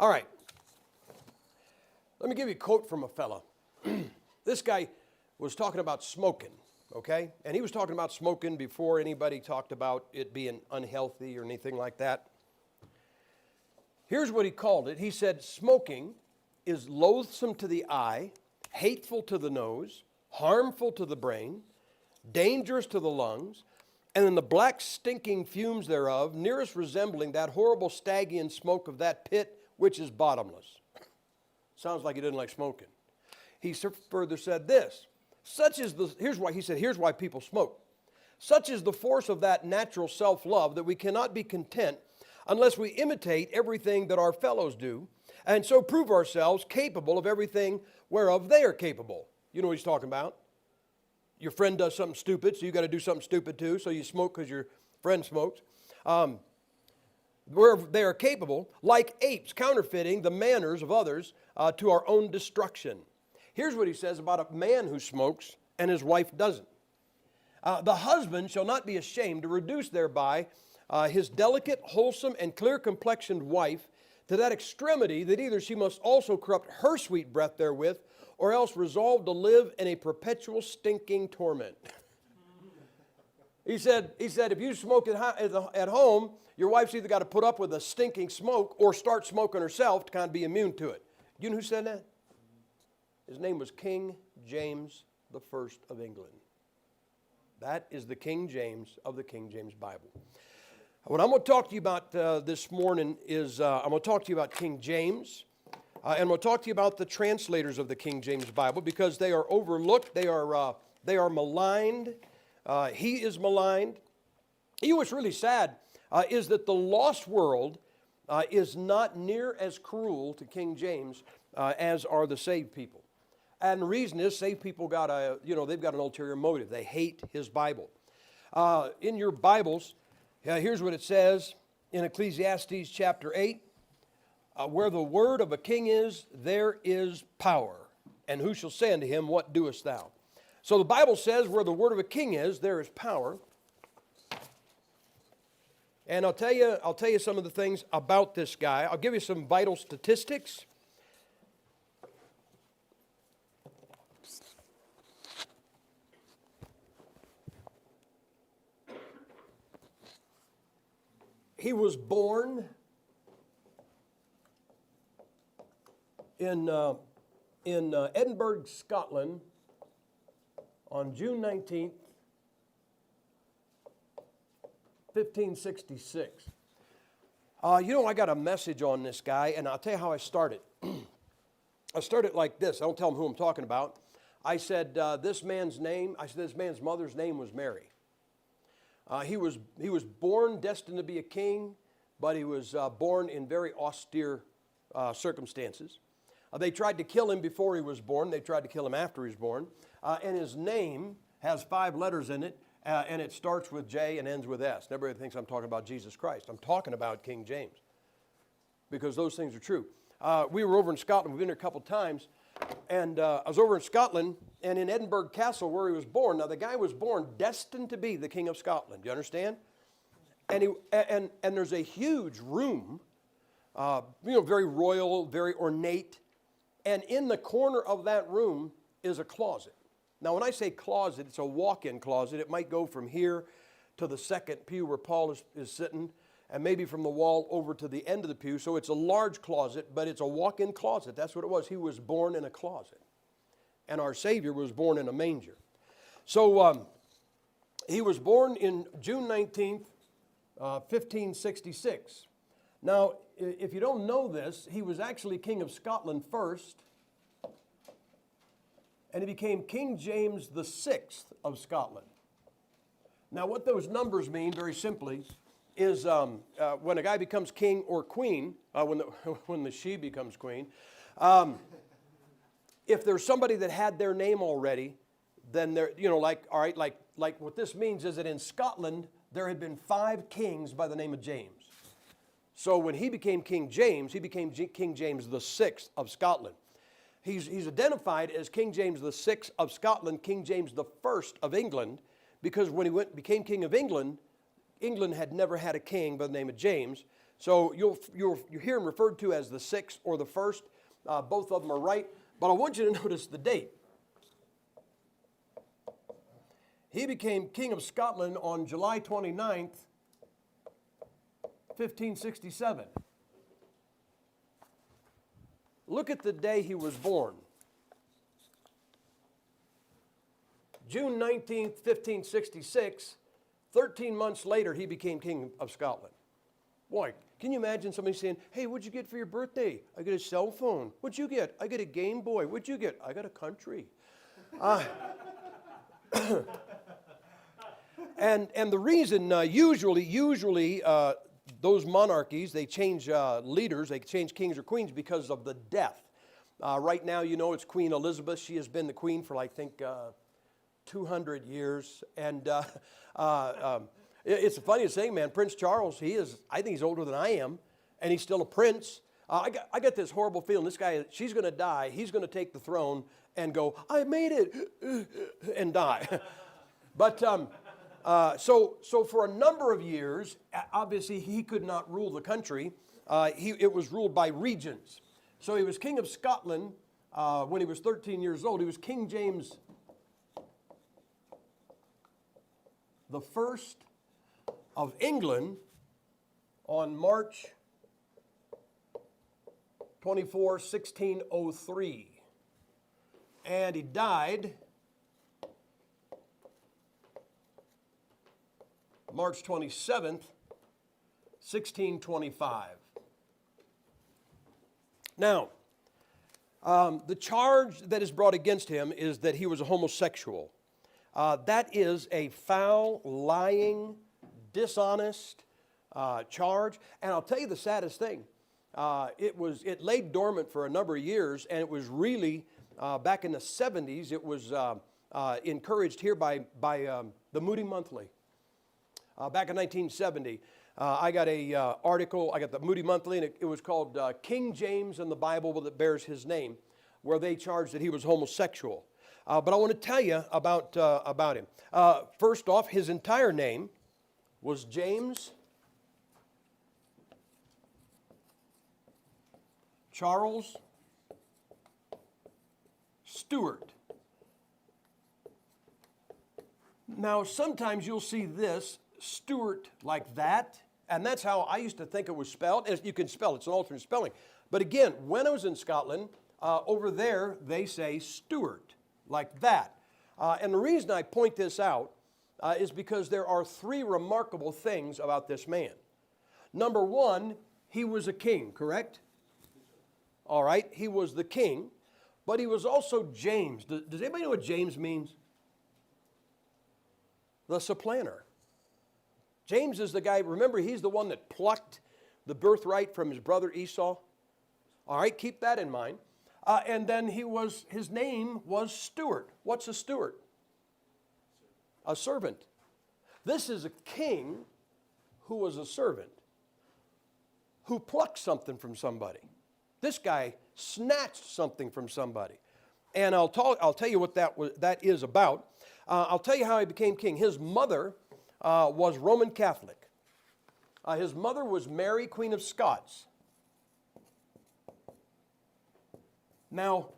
All right. Let me give you a quote from a fella. This guy was talking about smoking, okay? And he was talking about smoking before anybody talked about it being unhealthy or anything like that. Here's what he called it. He said, smoking is loathsome to the eye, hateful to the nose, harmful to the brain, dangerous to the lungs, and in the black stinking fumes thereof, nearest resembling that horrible Stygian smoke of that pit which is bottomless. Sounds like he didn't like smoking. He further said this, here's why people smoke. Such is the force of that natural self-love that we cannot be content unless we imitate everything that our fellows do, and so prove ourselves capable of everything whereof they are capable. You know what he's talking about? Your friend does something stupid, so you got to do something stupid too, so you smoke because your friend smokes. Where they are capable, like apes, counterfeiting the manners of others to our own destruction. Here's what he says about a man who smokes and his wife doesn't. The husband shall not be ashamed to reduce thereby his delicate, wholesome, and clear-complexioned wife to that extremity that either she must also corrupt her sweet breath therewith, or else resolve to live in a perpetual stinking torment. He said, if you smoke at home, your wife's either got to put up with a stinking smoke or start smoking herself to kind of be immune to it. You know who said that? His name was King James I of England. That is the King James of the King James Bible. What I'm going to talk to you about this morning is I'm going to talk to you about King James. And we'll talk to you about the translators of the King James Bible because they are overlooked, they are maligned, he is maligned. You know what's really sad is that the lost world is not near as cruel to King James as are the saved people. And the reason is saved people they've got an ulterior motive. They hate his Bible. In your Bibles, here's what it says in Ecclesiastes chapter 8. Where the word of a king is, there is power. And who shall say unto him, what doest thou? So the Bible says where the word of a king is, there is power. And I'll tell you some of the things about this guy. I'll give you some vital statistics. He was born in Edinburgh, Scotland, on June 19th, 1566. I got a message on this guy, and I'll tell you how I started. I started like this. I don't tell him who I'm talking about. I said, this man's mother's name was Mary. He was born destined to be a king, but he was born in very austere circumstances. They tried to kill him before he was born. They tried to kill him after he was born. And his name has 5 letters in it, and it starts with J and ends with S. Everybody thinks I'm talking about Jesus Christ. I'm talking about King James because those things are true. We were over in Scotland. We've been there a couple times. And I was over in Scotland and in Edinburgh Castle where he was born. Now, the guy was born destined to be the King of Scotland. Do you understand? And there's a huge room, very royal, very ornate. And in the corner of that room is a closet. Now, when I say closet, it's a walk-in closet. It might go from here to the second pew where Paul is sitting, and maybe from the wall over to the end of the pew. So it's a large closet, but it's a walk-in closet. That's what it was. He was born in a closet. And our Savior was born in a manger. So he was born in June 19th, 1566. Now, if you don't know this, he was actually King of Scotland first, and he became King James VI of Scotland. Now, what those numbers mean, very simply, is when a guy becomes king or queen, when the she becomes queen, if there's somebody that had their name already, then they're, like what this means is that in Scotland, there had been 5 kings by the name of James. So when he became King James, he became King James VI of Scotland. He's identified as King James VI of Scotland, King James I of England, because when he became King of England, England had never had a king by the name of James. So you'll hear him referred to as the sixth or the first. Both of them are right. But I want you to notice the date. He became King of Scotland on July 29th, 1567. Look at the day he was born. June 19th, 1566. 13 months later, he became King of Scotland. Boy, can you imagine somebody saying, hey, what'd you get for your birthday? I get a cell phone. What'd you get? I get a Game Boy. What'd you get? I got a country. And the reason, usually those monarchies, they change leaders, they change kings or queens because of the death. Right now, you know, it's Queen Elizabeth. She has been the queen for, I think, 200 years. And it's the funniest thing, man. Prince Charles, I think he's older than I am, and he's still a prince. I got this horrible feeling. This guy, she's going to die. He's going to take the throne and go, I made it, and die. But so for a number of years, obviously he could not rule the country. It was ruled by regents. So he was King of Scotland when he was 13 years old. He was King James the first of England on March 24, 1603. And he died March 27th, 1625. Now, the charge that is brought against him is that he was a homosexual. That is a foul, lying, dishonest charge. And I'll tell you the saddest thing. It lay dormant for a number of years, and it was really, back in the 70s, it was encouraged here by the Moody Monthly. Back in 1970, I got a article, I got the Moody Monthly, and it was called King James and the Bible that bears his name, where they charged that he was homosexual. But I want to tell you about him. First off, his entire name was James Charles Stewart. Now, sometimes you'll see this, Stewart, like that, and that's how I used to think it was spelled. You can spell it, it's an alternate spelling. But again, when I was in Scotland, over there, they say Stewart, like that. And the reason I point this out is because there are three remarkable things about this man. Number one, he was a king, correct? All right, he was the king, but he was also James. Does anybody know what James means? The supplanter. James is the guy, remember, he's the one that plucked the birthright from his brother Esau. All right, keep that in mind. And then his name was Stewart. What's a steward? A servant. This is a king who was a servant, who plucked something from somebody. This guy snatched something from somebody. And I'll tell you what that is about. I'll tell you how he became king. His mother was Roman Catholic. His mother was Mary, Queen of Scots. Now,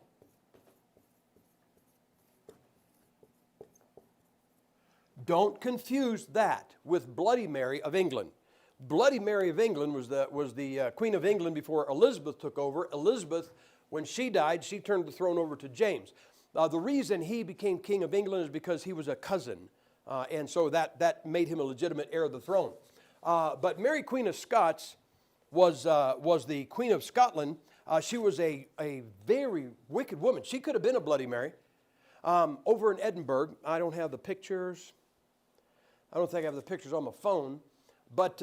don't confuse that with Bloody Mary of England. Bloody Mary of England was the Queen of England before Elizabeth took over. Elizabeth, when she died, she turned the throne over to James. The reason he became King of England is because he was a cousin, and so that made him a legitimate heir of the throne. But Mary, Queen of Scots, was the Queen of Scotland. She was a very wicked woman. She could have been a Bloody Mary. Over in Edinburgh, I don't have the pictures. I don't think I have the pictures on my phone. But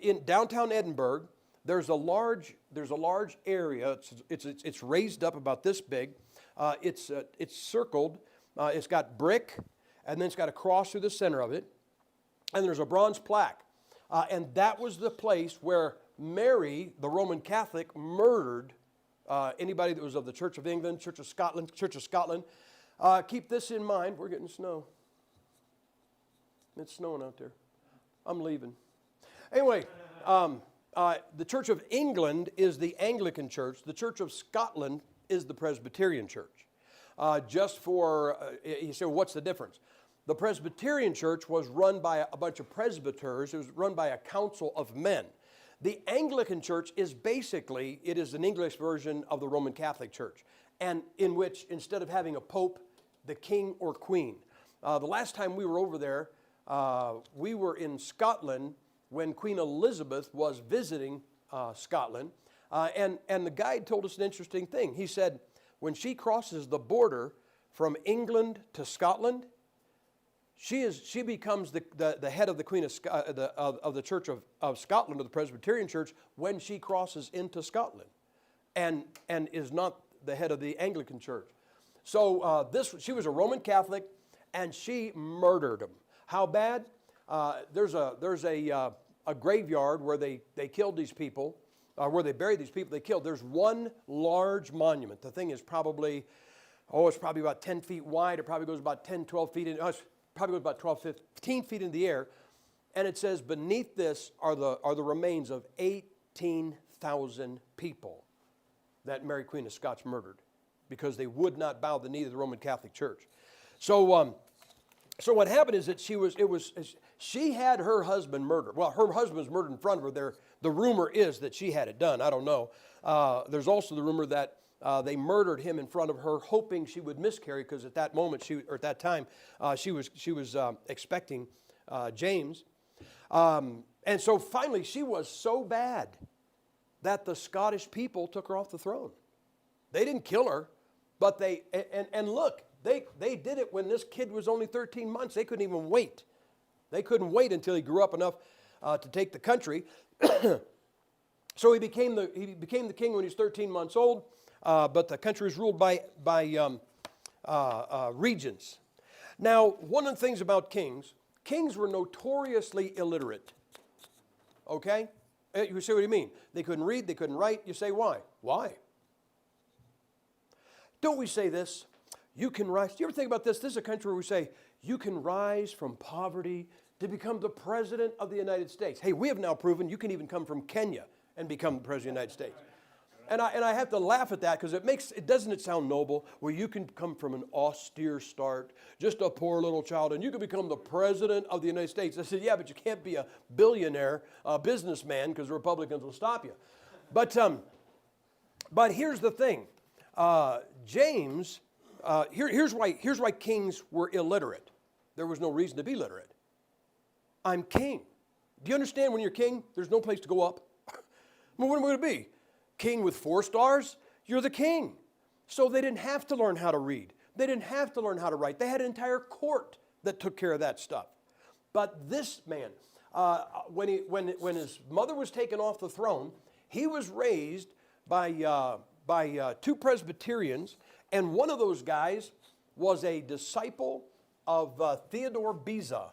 in downtown Edinburgh, there's a large area. It's raised up about this big. It's circled. It's got brick, and then it's got a cross through the center of it. And there's a bronze plaque. And that was the place where Mary, the Roman Catholic, murdered anybody that was of the Church of England, Church of Scotland. Keep this in mind. We're getting snow. It's snowing out there. I'm leaving. Anyway, The Church of England is the Anglican Church. The Church of Scotland is the Presbyterian Church. You say, well, what's the difference? The Presbyterian Church was run by a bunch of presbyters. It was run by a council of men. The Anglican Church is basically, it is an English version of the Roman Catholic Church, and in which instead of having a pope, the king or queen. The last time we were over there, we were in Scotland when Queen Elizabeth was visiting Scotland, and the guide told us an interesting thing. He said, when she crosses the border from England to Scotland, she becomes the head of the Queen of the Church of Scotland, or the Presbyterian Church, when she crosses into Scotland, and is not the head of the Anglican Church. So she was a Roman Catholic, and she murdered them. How bad? There's a graveyard where they killed these people, where they buried these people they killed. There's one large monument. The thing is probably, it's probably about 10 feet wide. It probably goes about 10, 12 feet in. Probably goes about 12, 15 feet in the air. And it says, beneath this are the remains of 18,000 people that Mary Queen of Scots murdered because they would not bow the knee to the Roman Catholic Church. So what happened is that she had her husband murdered. Well, her husband was murdered in front of her. The rumor is that she had it done. I don't know. There's also the rumor that they murdered him in front of her, hoping she would miscarry, because at that moment, at that time, she was expecting James. And so finally, she was so bad that the Scottish people took her off the throne. They didn't kill her, but and look, they did it when this kid was only 13 months. They couldn't even wait. They couldn't wait until he grew up enough to take the country. So he became the king when he was 13 months old. But the country was ruled by regents. Now, one of the things about kings were notoriously illiterate. Okay? You say, what do you mean? They couldn't read, they couldn't write. You say, why? Why? Don't we say this? You can rise. Do you ever think about this? This is a country where we say, you can rise from poverty to become the President of the United States. Hey, we have now proven you can even come from Kenya and become the President of the United States. And I have to laugh at that, because doesn't it sound noble, where you can come from an austere start, just a poor little child, and you can become the President of the United States. I said, yeah, but you can't be a billionaire, businessman, because the Republicans will stop you. But here's the thing. James, here's why kings were illiterate. There was no reason to be literate. I'm king. Do you understand when you're king, there's no place to go up? Well, what am I going to be? King with 4 stars? You're the king. So they didn't have to learn how to read. They didn't have to learn how to write. They had an entire court that took care of that stuff. But this man, when his mother was taken off the throne, he was raised by 2 Presbyterians, and one of those guys was a disciple of Theodore Beza.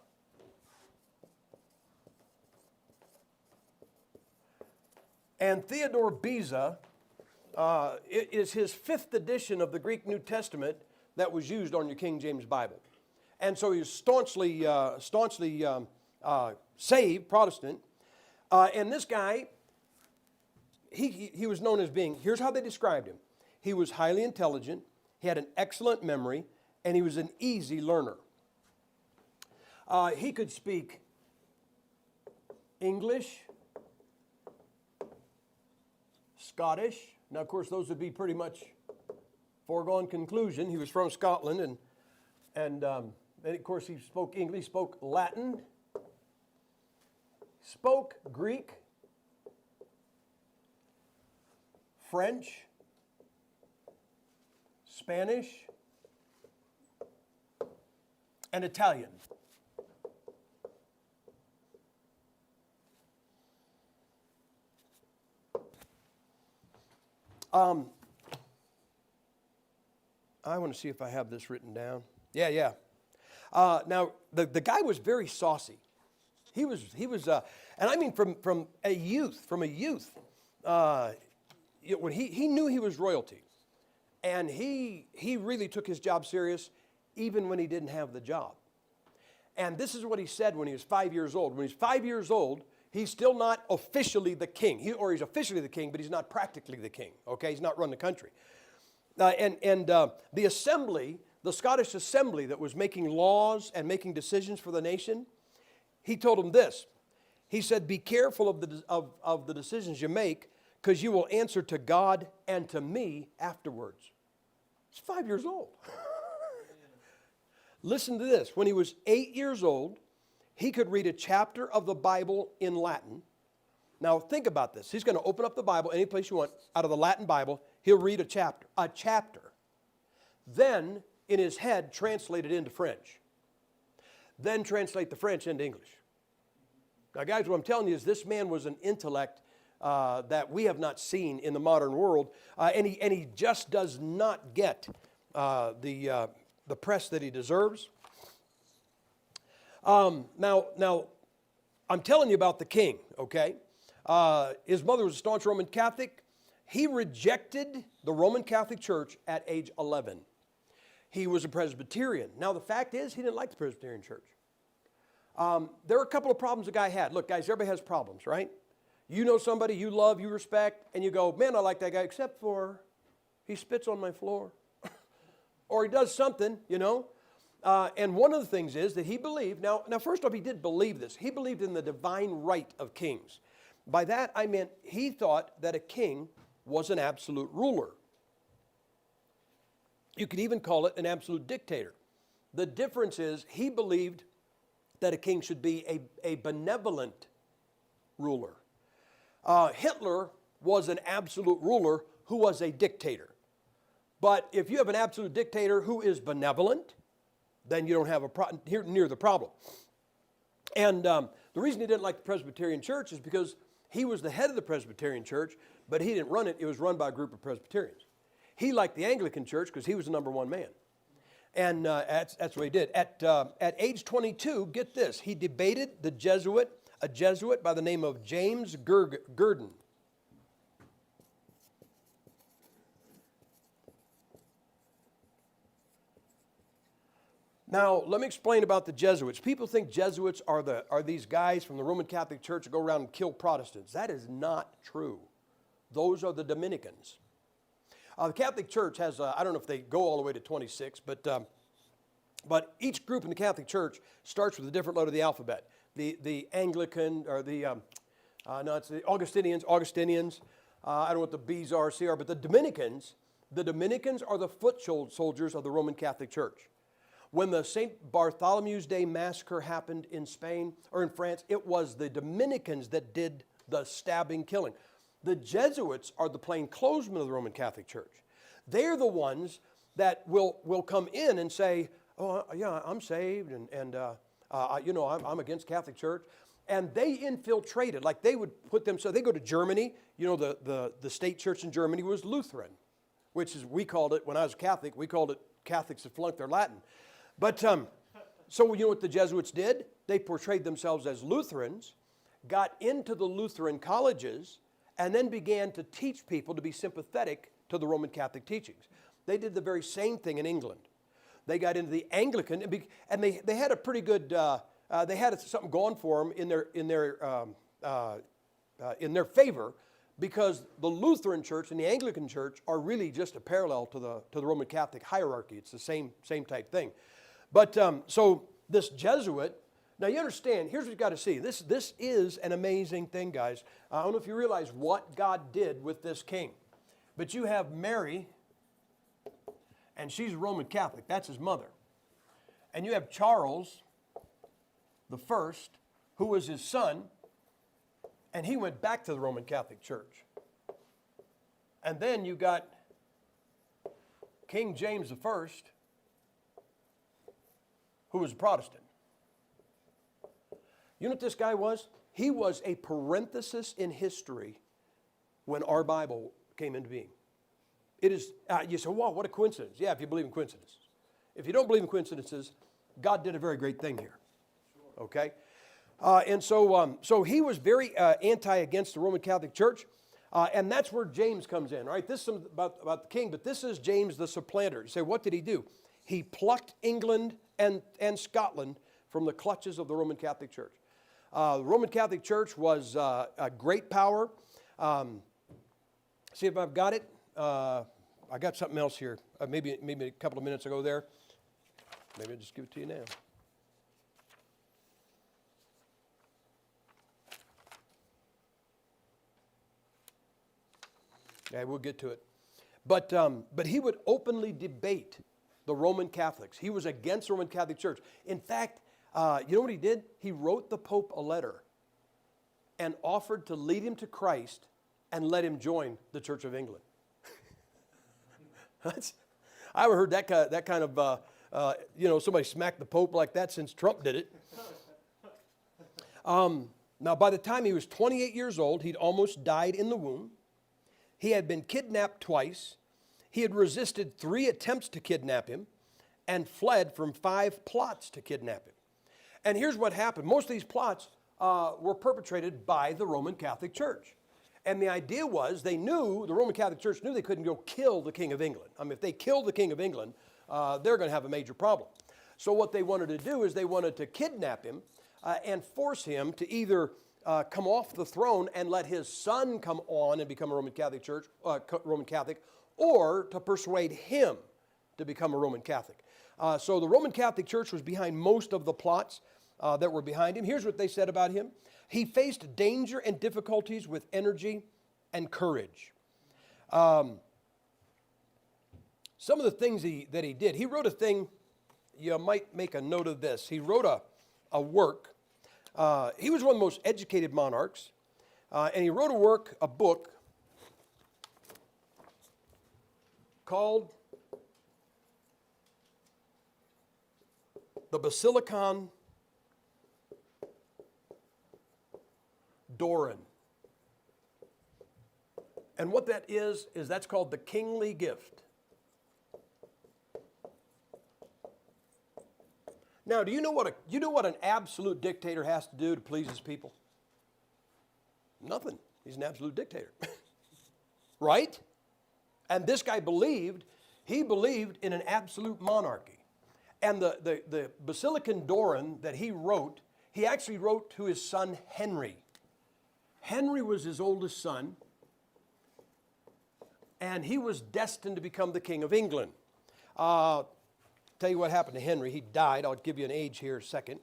And Theodore Beza is his 5th edition of the Greek New Testament that was used on your King James Bible. And so he was staunchly saved Protestant. And this guy, he was known as being, here's how they described him. He was highly intelligent, he had an excellent memory, and he was an easy learner. He could speak English, Scottish. Now, of course, those would be pretty much foregone conclusion. He was from Scotland, and of course, he spoke English, spoke Latin, spoke Greek, French, Spanish, and Italian. I want to see if I have this written down. Yeah. Now, the guy was very saucy. He was, and I mean from a youth, when he knew he was royalty, and he really took his job serious, even when he didn't have the job. And this is what he said when he was 5 years old. When he was 5 years old, He's still not officially the king. He's officially the king, but he's not practically the king. Okay, he's not running the country. The assembly, the Scottish assembly that was making laws and making decisions for the nation, he told them this. He said, be careful of the decisions you make, because you will answer to God and to me afterwards. He's 5 years old. Listen to this. When he was 8 years old, he could read a chapter of the Bible in Latin. Now think about this. He's going to open up the Bible any place you want out of the Latin Bible. He'll read a chapter. Then in his head translate it into French. Then translate the French into English. Now guys, what I'm telling you is this man was an intellect that we have not seen in the modern world, and he just does not get the press that he deserves. Now, I'm telling you about the king, okay? His mother was a staunch Roman Catholic. He rejected the Roman Catholic Church at age 11. He was a Presbyterian. Now, the fact is, he didn't like the Presbyterian Church. There are a couple of problems the guy had. Look, guys, everybody has problems, right? You know somebody you love, you respect, and you go, man, I like that guy, except for he spits on my floor. Or he does something, you know. And one of the things is that he believed, now first off, he did believe this. He believed in the divine right of kings. By that, I meant he thought that a king was an absolute ruler. You could even call it an absolute dictator. The difference is he believed that a king should be a benevolent ruler. Hitler was an absolute ruler who was a dictator. But if you have an absolute dictator who is benevolent, then you don't have near the problem. And the reason he didn't like the Presbyterian Church is because he was the head of the Presbyterian Church, but he didn't run it. It was run by a group of Presbyterians. He liked the Anglican Church because he was the number one man. And that's what he did. At age 22, get this, he debated a Jesuit by the name of James Gurdon. Now, let me explain about the Jesuits. People think Jesuits are these guys from the Roman Catholic Church that go around and kill Protestants. That is not true. Those are the Dominicans. The Catholic Church has, I don't know if they go all the way to 26, but each group in the Catholic Church starts with a different letter of the alphabet. The Anglican, or it's the Augustinians. I don't know what the B's are, C are, but the Dominicans are the foot soldiers of the Roman Catholic Church. When the St. Bartholomew's Day massacre happened in Spain or in France, it was the Dominicans that did the stabbing, killing. The Jesuits are the plainclothesmen of the Roman Catholic Church. They're the ones that will come in and say, oh, yeah, I'm saved, and I'm against Catholic Church. And they infiltrated, like they would put them, so they go to Germany. You know, the state church in Germany was Lutheran, which is, we called it, when I was Catholic, we called it Catholics that flunked their Latin. But, so you know what the Jesuits did? They portrayed themselves as Lutherans, got into the Lutheran colleges, and then began to teach people to be sympathetic to the Roman Catholic teachings. They did the very same thing in England. They got into the Anglican, and they had a pretty good, they had something going for them in their favor, because the Lutheran Church and the Anglican Church are really just a parallel to the Roman Catholic hierarchy. It's the same type thing. But so this Jesuit, now you understand, here's what you've got to see. This is an amazing thing, guys. I don't know if you realize what God did with this king. But you have Mary, and she's a Roman Catholic. That's his mother. And you have Charles the First, who was his son, and he went back to the Roman Catholic Church. And then you got King James the First, who was a Protestant. You know what this guy was? He was a parenthesis in history when our Bible came into being. It is, you say, wow, what a coincidence. Yeah, if you believe in coincidences. If you don't believe in coincidences, God did a very great thing here. Okay? And so he was very against the Roman Catholic Church. And that's where James comes in. All right? This is about the king, but this is James the supplanter. You say, what did he do? He plucked England and Scotland from the clutches of the Roman Catholic Church. The Roman Catholic Church was a great power. See if I've got it. I got something else here. Maybe a couple of minutes ago there. Maybe I'll just give it to you now. Yeah, we'll get to it. But he would openly debate the Roman Catholics. He was against the Roman Catholic Church. In fact, you know what he did? He wrote the Pope a letter and offered to lead him to Christ and let him join the Church of England. I haven't heard that kind of, somebody smacked the Pope like that since Trump did it. Now, by the time he was 28 years old, he'd almost died in the womb. He had been kidnapped twice. He had resisted 3 attempts to kidnap him and fled from 5 plots to kidnap him. And here's what happened. Most of these plots were perpetrated by the Roman Catholic Church. And the idea was the Roman Catholic Church knew they couldn't go kill the King of England. I mean, if they killed the King of England, they're going to have a major problem. So what they wanted to do is they wanted to kidnap him and force him to either come off the throne and let his son come on and become a Roman Catholic, or to persuade him to become a Roman Catholic. So the Roman Catholic Church was behind most of the plots that were behind him. Here's what they said about him. He faced danger and difficulties with energy and courage. Some of the things that he did, he wrote a thing, you might make a note of this. He wrote a work. He was one of the most educated monarchs, and he wrote a book called the Basilicon Doron. And what that is that's called the kingly gift. Now, do you know what an absolute dictator has to do to please his people? Nothing. He's an absolute dictator. Right? And this guy believed in an absolute monarchy. And the Basilicon Doron that he actually wrote to his son Henry. Henry was his oldest son, and he was destined to become the King of England. Tell you what happened to Henry. He died. I'll give you an age here in a second.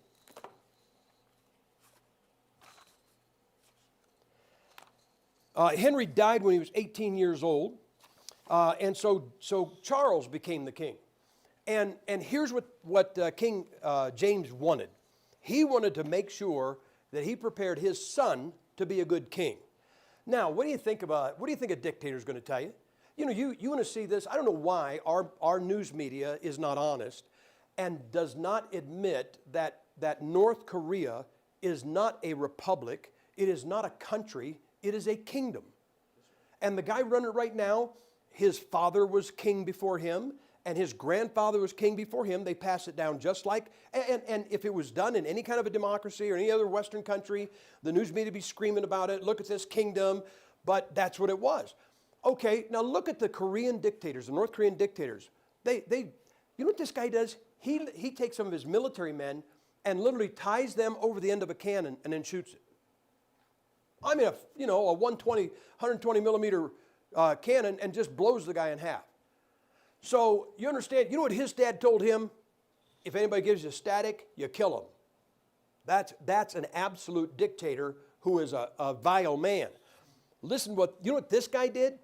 Henry died when he was 18 years old, and so Charles became the king. And here's what King James wanted. He wanted to make sure that he prepared his son to be a good king. Now, what do you think a dictator is going to tell you? You know, you want to see this. I don't know why our news media is not honest and does not admit that North Korea is not a republic, it is not a country, it is a kingdom. And the guy running it right now, his father was king before him, and his grandfather was king before him. They pass it down just like, and if it was done in any kind of a democracy or any other Western country, the news media would be screaming about it, look at this kingdom, but that's what it was. Okay, now look at the Korean dictators, the North Korean dictators. You know what this guy does? He takes some of his military men and literally ties them over the end of a cannon and then shoots it. I mean, a 120 millimeter cannon, and just blows the guy in half. So you understand, you know what his dad told him? If anybody gives you static, you kill him. That's an absolute dictator who is a vile man. Listen, you know what this guy did?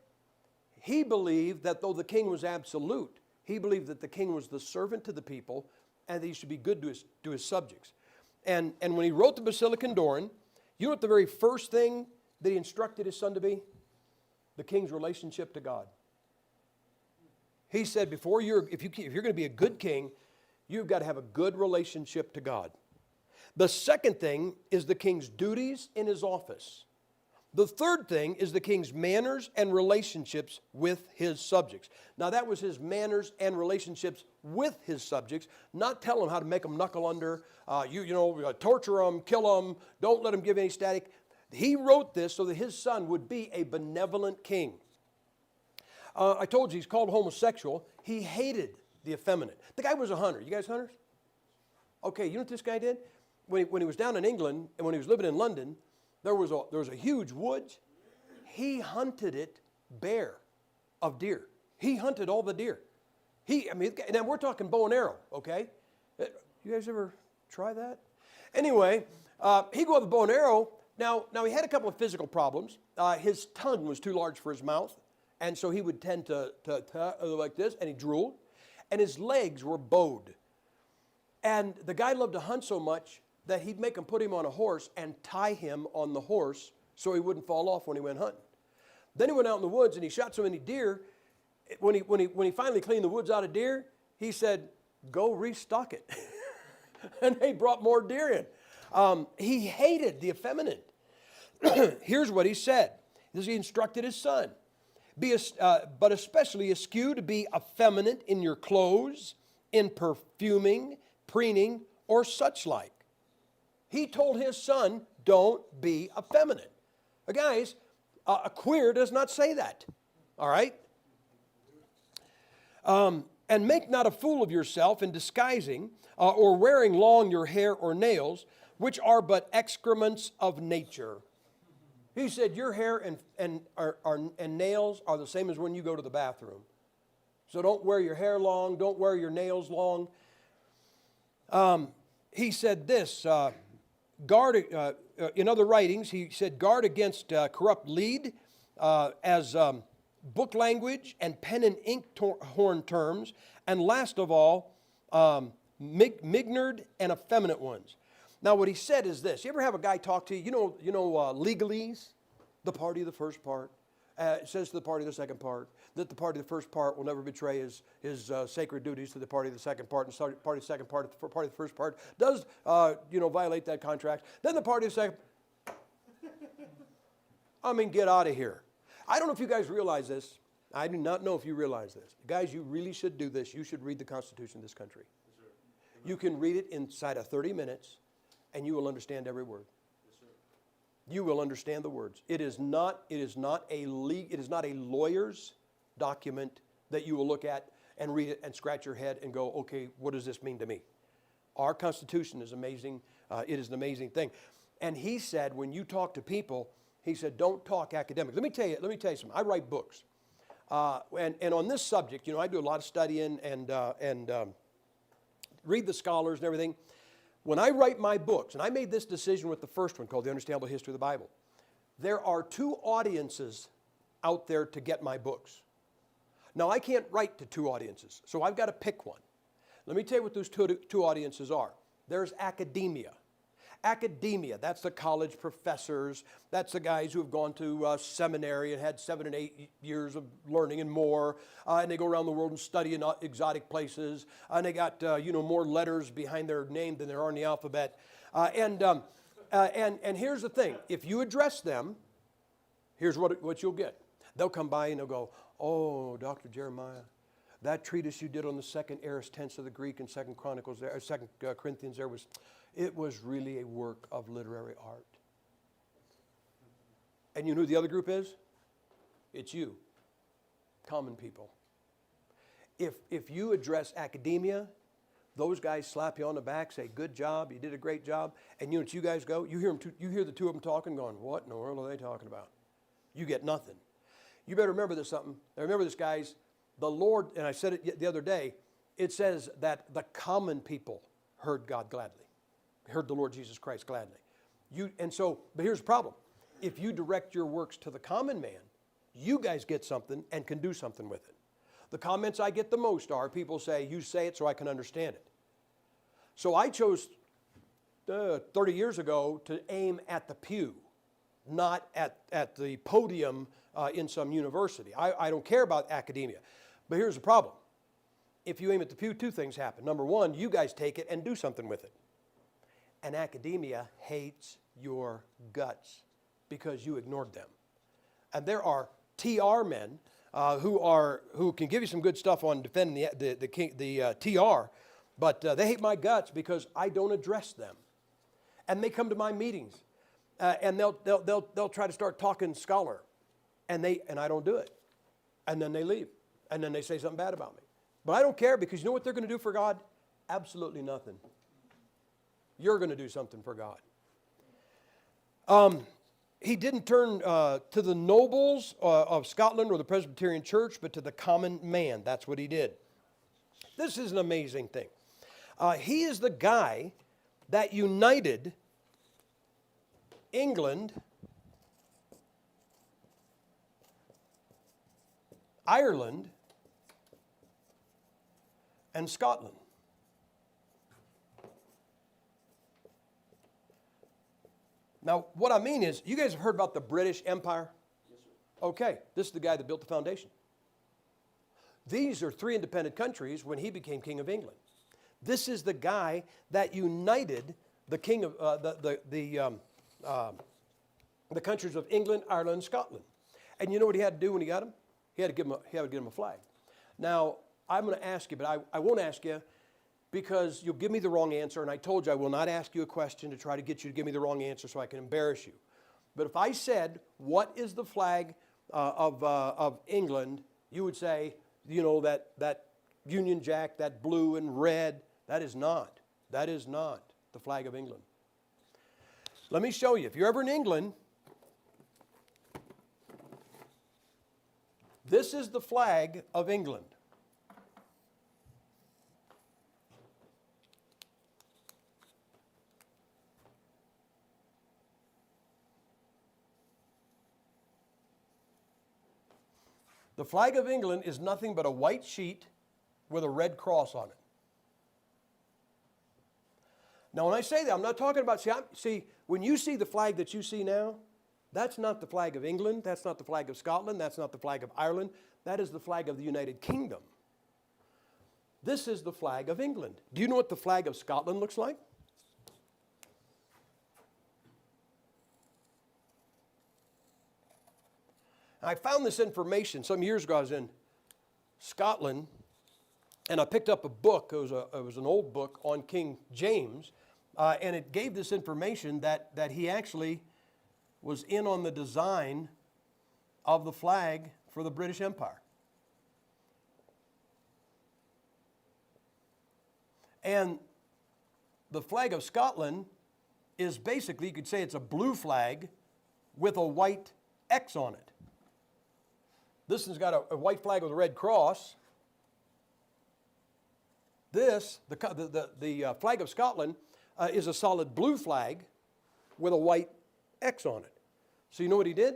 He believed that though the king was absolute, he believed that the king was the servant to the people and that he should be good to his subjects. And when he wrote the Basilicon Doron, you know what the very first thing that he instructed his son to be? The king's relationship to God. He said, if you're going to be a good king, you've got to have a good relationship to God. The second thing is the king's duties in his office. The third thing is the king's manners and relationships with his subjects. Now that was his manners and relationships with his subjects, not tell them how to make them knuckle under, torture them, kill them, don't let them give any static. He wrote this so that his son would be a benevolent king. I told you he's called homosexual. He hated the effeminate. The guy was a hunter. You guys hunters? Okay, you know what this guy did? when he was down in England and when he was living in London, there was a huge woods. He hunted it bare of deer. He hunted all the deer. And we're talking bow and arrow, okay? You guys ever try that? Anyway, he go with a bow and arrow. Now he had a couple of physical problems. His tongue was too large for his mouth, and so he would tend to like this, and he drooled. And his legs were bowed. And the guy loved to hunt so much that he'd make him put him on a horse and tie him on the horse so he wouldn't fall off when he went hunting. Then he went out in the woods and he shot so many deer. When he finally cleaned the woods out of deer, he said, "Go restock it." And they brought more deer in. He hated the effeminate. Here's what he said. He instructed his son, but especially eschew to be effeminate in your clothes, in perfuming, preening, or such like. He told his son, don't be effeminate. Guys, a queer does not say that. All right? And make not a fool of yourself in disguising or wearing long your hair or nails, which are but excrements of nature. He said your hair and nails are the same as when you go to the bathroom. So don't wear your hair long, don't wear your nails long. He said this, in other writings, he said, guard against corrupt lead as book language and pen and ink horn terms, and last of all, mignard and effeminate ones. Now, what he said is this. You ever have a guy talk to you? You know legalese? The party of the first part. It says to the party of the second part that the party of the first part will never betray his sacred duties to the party of the second part, and the party of the second part, the party of the first part does violate that contract. Then the party of the second. Get out of here. I don't know if you guys realize this. I do not know if you realize this. Guys, you really should do this. You should read the Constitution of this country. Yes, sir. You can read it inside of 30 minutes, and you will understand every word. Yes, sir. You will understand the words. It is not a lawyer's document that you will look at and read it and scratch your head and go, okay, what does this mean to me? Our Constitution is amazing. It is an amazing thing. And he said, when you talk to people, he said, don't talk academics. Let me tell you something. I write books. And on this subject, I do a lot of studying and read the scholars and everything. When I write my books, and I made this decision with the first one called The Understandable History of the Bible, there are two audiences out there to get my books. Now, I can't write to two audiences, so I've got to pick one. Let me tell you what those two audiences are. There's academia. Academia, that's the college professors, that's the guys who have gone to seminary and had 7 and 8 years of learning and more, and they go around the world and study in exotic places, and they got more letters behind their name than there are in the alphabet. And here's the thing, if you address them, here's what you'll get. They'll come by and they'll go, oh, Dr. Jeremiah, that treatise you did on the second aorist tense of the Greek in 2 Corinthians there it was really a work of literary art. And you know who the other group is? It's you, common people. If you address academia, those guys slap you on the back, say, good job, you did a great job, and you know what you guys go? You hear the two of them talking, going, what in the world are they talking about? You get nothing. You better remember this something. Now remember this, guys. The Lord, and I said it the other day, it says that the common people heard God gladly. Heard the Lord Jesus Christ gladly. But here's the problem. If you direct your works to the common man, you guys get something and can do something with it. The comments I get the most are people say, you say it so I can understand it. So I chose 30 years ago to aim at the pew, not at the podium in some university. I don't care about academia. But here's the problem. If you aim at the pew, two things happen. Number one, you guys take it and do something with it. And academia hates your guts because you ignored them. And there are TR men who can give you some good stuff on defending the TR, but they hate my guts because I don't address them. And they come to my meetings, and they'll try to start talking scholar, and I don't do it. And then they leave, and then they say something bad about me. But I don't care because you know what they're going to do for God? Absolutely nothing. you're going to do something for God. He didn't turn to the nobles of Scotland or the Presbyterian Church, but to the common man. That's what he did. This is an amazing thing. He is the guy that united England, Ireland, and Scotland. Now, what I mean is, you guys have heard about the British Empire? Yes, sir. Okay, this is the guy that built the foundation. These are 3 independent countries when he became King of England. This is the guy that united the king of the countries of England, Ireland, and Scotland. And you know what he had to do when he got them? He had to give them a flag. Now, I'm going to ask you, but I won't ask you because you'll give me the wrong answer. And I told you I will not ask you a question to try to get you to give me the wrong answer so I can embarrass you. But if I said, what is the flag of England, you would say, you know, that Union Jack, that blue and red. That is not the flag of England. Let me show you. If you're ever in England, this is the flag of England. The flag of England is nothing but a white sheet with a red cross on it. Now, when I say that, I'm not talking about, see, when you see the flag that you see now, that's not the flag of England, that's not the flag of Scotland, that's not the flag of Ireland, that is the flag of the United Kingdom. This is the flag of England. Do you know what the flag of Scotland looks like? I found this information some years ago. I was in Scotland, and I picked up a book. It was an old book on King James, and it gave this information that he actually was in on the design of the flag for the British Empire. And the flag of Scotland is basically, you could say it's a blue flag with a white X on it. This one's got a white flag with a red cross. This, the flag of Scotland, is a solid blue flag with a white X on it. So you know what he did?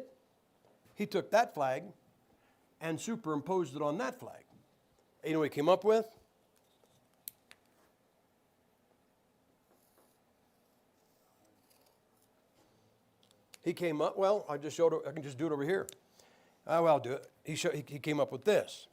He took that flag and superimposed it on that flag. And you know what he came up with? He came up, well, I can just do it over here. Well, I'll do it. He came up with this.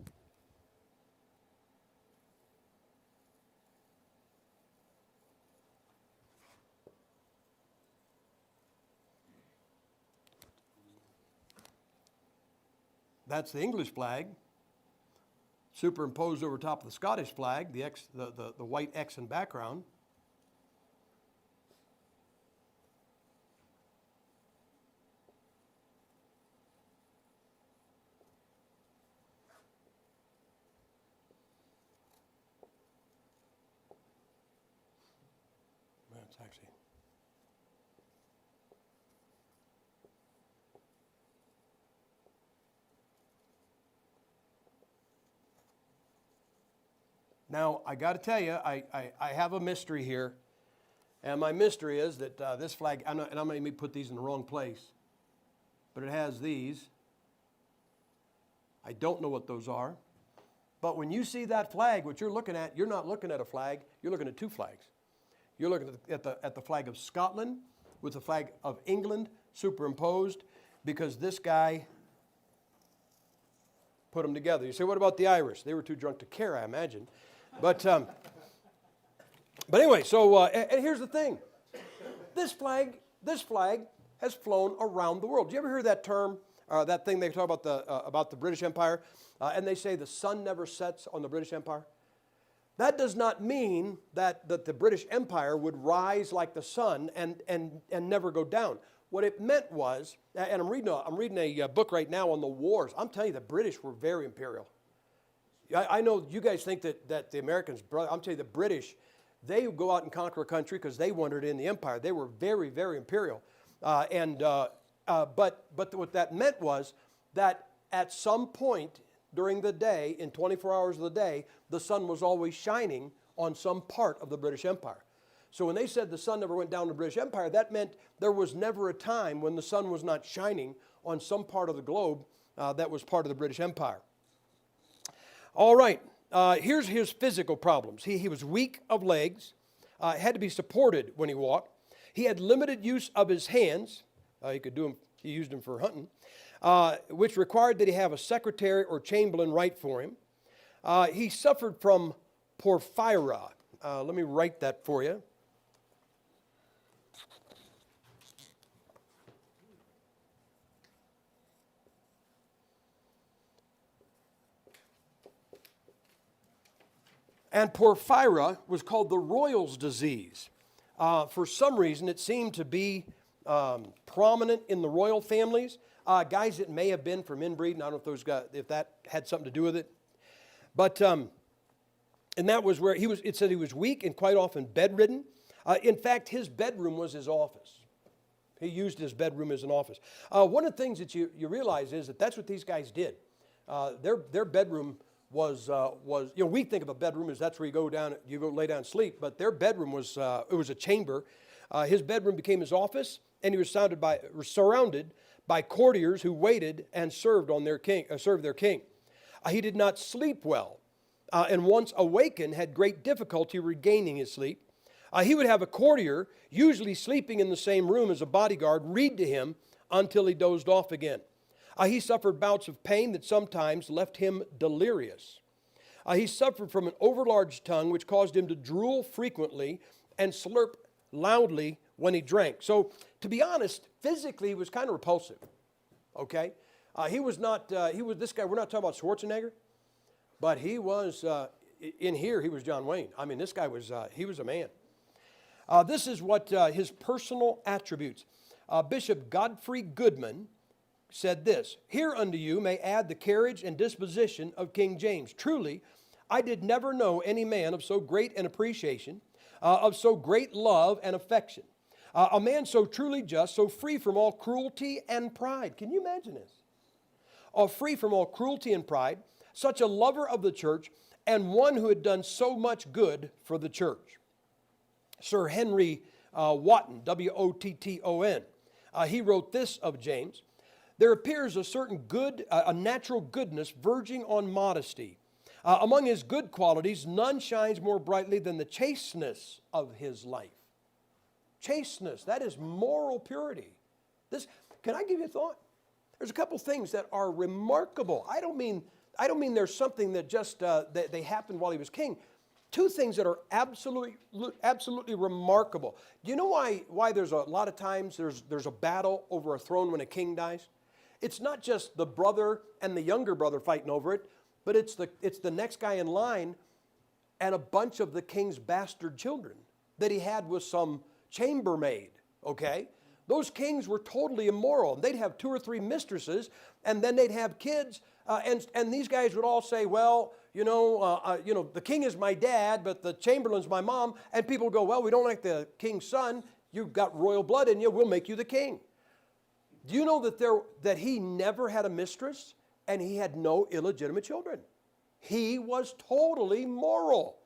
That's the English flag, superimposed over top of the Scottish flag, the white X in background. Actually. Now, I got to tell you, I have a mystery here. And my mystery is that this flag, and I'm going to put these in the wrong place, but it has these. I don't know what those are. But when you see that flag, what you're looking at, you're not looking at a flag, you're looking at 2 flags. You're looking at the flag of Scotland with the flag of England superimposed because this guy put them together. You say, what about the Irish? They were too drunk to care, I imagine. But anyway, so and here's the thing. This flag has flown around the world. Do you ever hear that term, that thing they talk about the British Empire, and they say the sun never sets on the British Empire? That does not mean that the British Empire would rise like the sun and never go down. What it meant was, and I'm reading a book right now on the wars. I'm telling you, the British were very imperial. I know you guys think that the Americans, I'm telling you, the British, they would go out and conquer a country because they wanted in the empire. They were very, very imperial. But what that meant was that at some point during the day, in 24 hours of the day, the sun was always shining on some part of the British Empire. So when they said the sun never went down in the British Empire, that meant there was never a time when the sun was not shining on some part of the globe that was part of the British Empire. All right, here's his physical problems. He was weak of legs, had to be supported when he walked. He had limited use of his hands. He used them for hunting, which required that he have a secretary or chamberlain write for him. He suffered from porphyria. Let me write that for you. And porphyria was called the royal's disease. For some reason, it seemed to be prominent in the royal families. Guys that may have been from inbreeding, I don't know if those guys, if that had something to do with it. But, and that was where it said he was weak and quite often bedridden. In fact, his bedroom was his office. He used his bedroom as an office. One of the things that you realize is that that's what these guys did. Their bedroom was we think of a bedroom as that's where you go lay down and sleep, but their bedroom was it was a chamber. His bedroom became his office, and he was surrounded by courtiers who waited and served their king. He did not sleep well, and once awakened, had great difficulty regaining his sleep. He would have a courtier, usually sleeping in the same room as a bodyguard, read to him until he dozed off again. He suffered bouts of pain that sometimes left him delirious. He suffered from an overlarge tongue, which caused him to drool frequently and slurp loudly when he drank. So, to be honest, physically he was kind of repulsive. Okay, he was this guy. We're not talking about Schwarzenegger, but he was in here. He was John Wayne. I mean, this guy was he was a man. This is what his personal attributes. Bishop Godfrey Goodman said this: "Here unto you may add the carriage and disposition of King James. Truly, I did never know any man of so great an appreciation, of so great love and affection. A man so truly just, so free from all cruelty and pride." Can you imagine this? Free from all cruelty and pride, such a lover of the church, and one who had done so much good for the church. Sir Henry Wotton, W-O-T-T-O-N, he wrote this of James: "There appears a certain good, a natural goodness verging on modesty. Among his good qualities, none shines more brightly than the chasteness of his life." Chasteness, that is moral purity. Can I give you a thought? There's a couple things that are remarkable. I don't mean there's something that just that they happened while he was king. Two things that are absolutely remarkable. Do you know why there's a lot of times there's a battle over a throne when a king dies? It's not just the brother and the younger brother fighting over it, but it's the next guy in line and a bunch of the king's bastard children that he had with some chambermaid, okay? Those kings were totally immoral. They'd have 2 or 3 mistresses, and then they'd have kids, and these guys would all say, well, the king is my dad, but the chamberlain's my mom, and people would go, well, we don't like the king's son. You've got royal blood in you. We'll make you the king. Do you know that he never had a mistress and he had no illegitimate children? He was totally moral.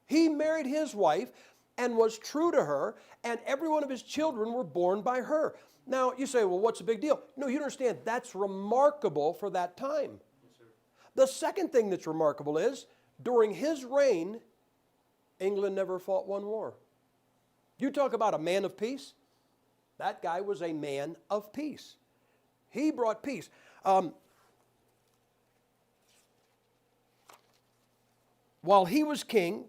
He married his wife and was true to her, and every one of his children were born by her. Now, you say, well, what's the big deal? No, you understand, that's remarkable for that time. Yes, sir. The second thing that's remarkable is, during his reign, England never fought one war. You talk about a man of peace. That guy was a man of peace. He brought peace. While he was king,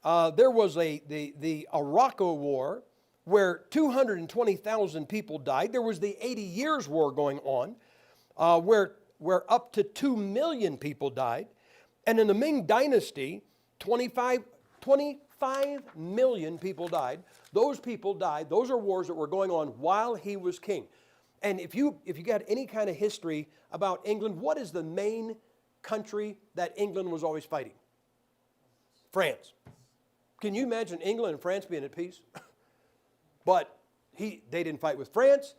there was the Morocco War where 220,000 people died. There was the 80 Years' War going on where up to 2 million people died. And in the Ming Dynasty, 25 million people died. Those people died. Those are wars that were going on while he was king. And if you got any kind of history about England, what is the main country that England was always fighting? France. Can you imagine England and France being at peace? But they didn't fight with France.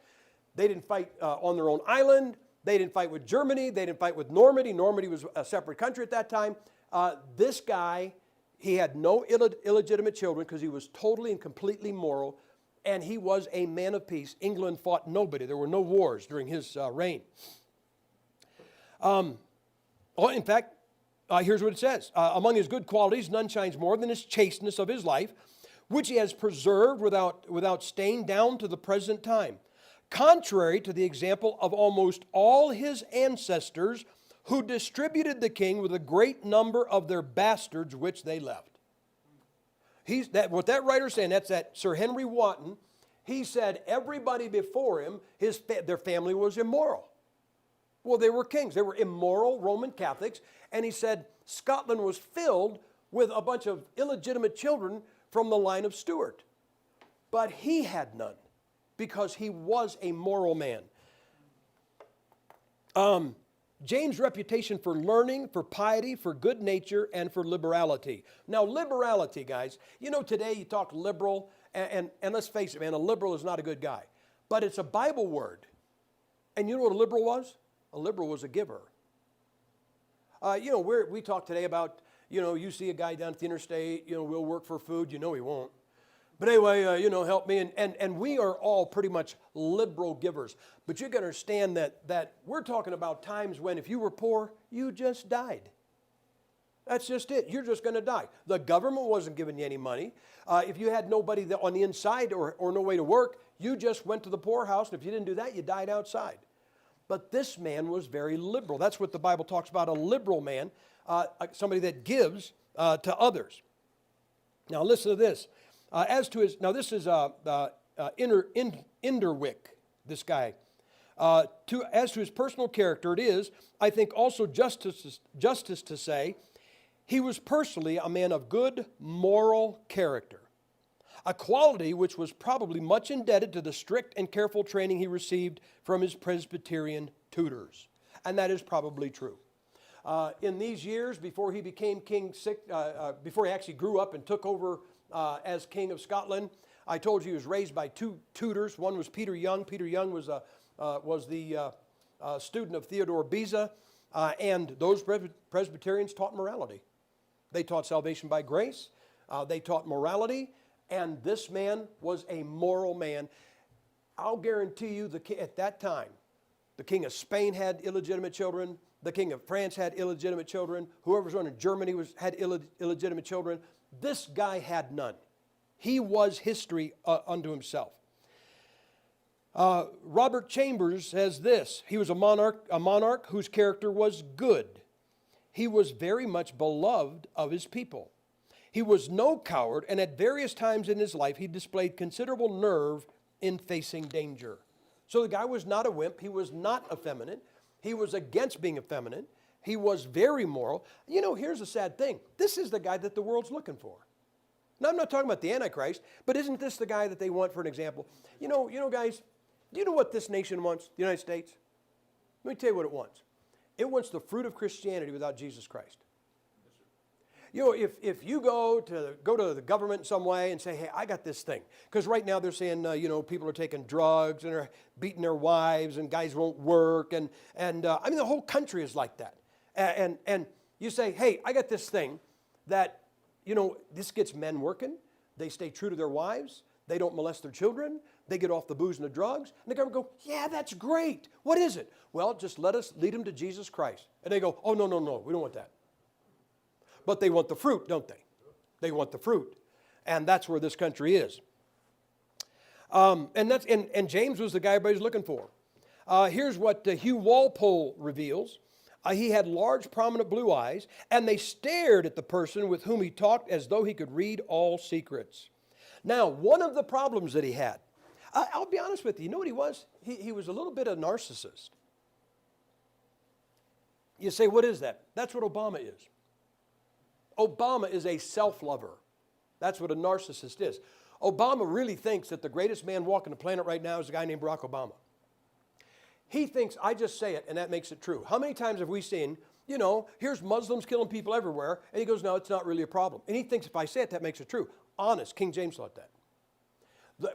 They didn't fight on their own island. They didn't fight with Germany. They didn't fight with Normandy. Normandy was a separate country at that time. This guy, he had no illegitimate children because he was totally and completely moral, and he was a man of peace. England fought nobody. There were no wars during his reign. In fact, here's what it says. Among his good qualities, none shines more than his chasteness of his life, which he has preserved without stain down to the present time, contrary to the example of almost all his ancestors, who distributed the king with a great number of their bastards which they left. What that writer's saying, that's that Sir Henry Wotton, he said everybody before him, their family was immoral. Well, they were kings. They were immoral Roman Catholics. And he said Scotland was filled with a bunch of illegitimate children from the line of Stuart. But he had none because he was a moral man. James' reputation for learning, for piety, for good nature, and for liberality. Now, liberality, guys, you know, today you talk liberal, and let's face it, man, a liberal is not a good guy. But it's a Bible word. And you know what a liberal was? A liberal was a giver. You know, we talk today about, you know, you see a guy down at the interstate, you know, we'll work for food, you know he won't. But anyway, you know, help me. And we are all pretty much liberal givers. But you got to understand that we're talking about times when if you were poor, you just died. That's just it. You're just going to die. The government wasn't giving you any money. If you had nobody on the inside or no way to work, you just went to the poorhouse. And if you didn't do that, you died outside. But this man was very liberal. That's what the Bible talks about, a liberal man, somebody that gives to others. Now listen to this. This is Inderwick, this guy. As to his personal character, it is, I think, also justice to say, he was personally a man of good moral character, a quality which was probably much indebted to the strict and careful training he received from his Presbyterian tutors. And that is probably true. In these years, before he became king, before he actually grew up and took over as king of Scotland, I told you he was raised by two tutors. One was Peter Young. Peter Young was the student of Theodore Beza, and those Presbyterians taught morality. They taught salvation by grace. They taught morality. And this man was a moral man. I'll guarantee you at that time, the king of Spain had illegitimate children. The king of France had illegitimate children. Whoever was running Germany had illegitimate children. This guy had none. He was history unto himself. Robert Chambers says this. He was a monarch whose character was good. He was very much beloved of his people. He was no coward, and at various times in his life, he displayed considerable nerve in facing danger. So the guy was not a wimp. He was not effeminate. He was against being effeminate. He was very moral. You know, here's a sad thing. This is the guy that the world's looking for. Now, I'm not talking about the Antichrist, but isn't this the guy that they want for an example? You know, guys, do you know what this nation wants, the United States? Let me tell you what it wants. It wants the fruit of Christianity without Jesus Christ. You know, if you go to the government in some way and say, hey, I got this thing. Because right now they're saying, you know, people are taking drugs and are beating their wives and guys won't work. And I mean, the whole country is like that. And you say, hey, I got this thing that, you know, this gets men working. They stay true to their wives. They don't molest their children. They get off the booze and the drugs. And the government go, yeah, that's great. What is it? Well, just let us lead them to Jesus Christ. And they go, oh, no, we don't want that. But they want the fruit, don't they? They want the fruit. And that's where this country is. And James was the guy everybody's looking for. Here's what Hugh Walpole reveals. He had large, prominent blue eyes, and they stared at the person with whom he talked as though he could read all secrets. Now, one of the problems that he had, I'll be honest with you, you know what he was? He was a little bit of a narcissist. You say, what is that? That's what Obama is. Obama is a self-lover. That's what a narcissist is. Obama really thinks that the greatest man walking the planet right now is a guy named Barack Obama. He thinks, I just say it, and that makes it true. How many times have we seen You know, here's Muslims killing people everywhere. And he goes, no, it's not really a problem. And he thinks if I say it, that makes it true. Honest, King James thought that.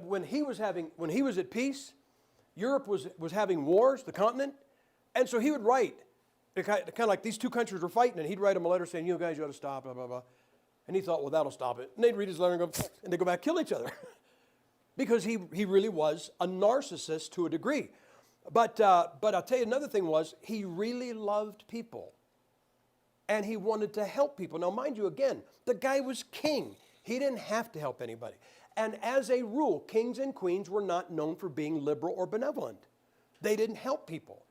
When he was at peace, Europe was having wars, the continent. And so he would write, kind of like these two countries were fighting, and he'd write them a letter saying, you guys, you ought to stop, blah, blah, blah. And he thought, well, that'll stop it. And they'd read his letter and go, and they'd go back and kill each other. Because he really was a narcissist to a degree. But I'll tell you another thing was, he really loved people. And he wanted to help people. Now, mind you, again, the guy was king. He didn't have to help anybody. And as a rule, kings and queens were not known for being liberal or benevolent. They didn't help people.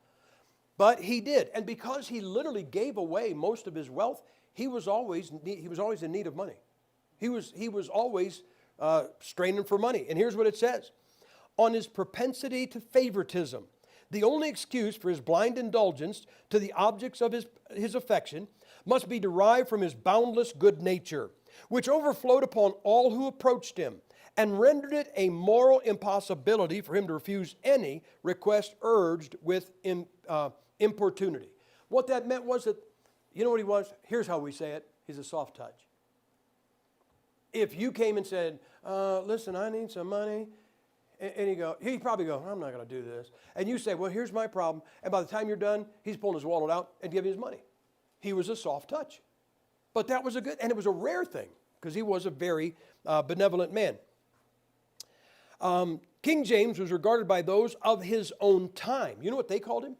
But he did. And because he literally gave away most of his wealth, he was always in need of money. He was always straining for money. And here's what it says. On his propensity to favoritism, the only excuse for his blind indulgence to the objects of his affection must be derived from his boundless good nature, which overflowed upon all who approached him, and rendered it a moral impossibility for him to refuse any request urged with importunity. What that meant was that, you know what he was? Here's how we say it. He's a soft touch. If you came and said, listen, I need some money, and he'd probably go, I'm not going to do this. And you say, well, here's my problem. And by the time you're done, he's pulling his wallet out and giving you his money. He was a soft touch. But that was a good, and it was a rare thing, because he was a very benevolent man. King James was regarded by those of his own time. You know what they called him?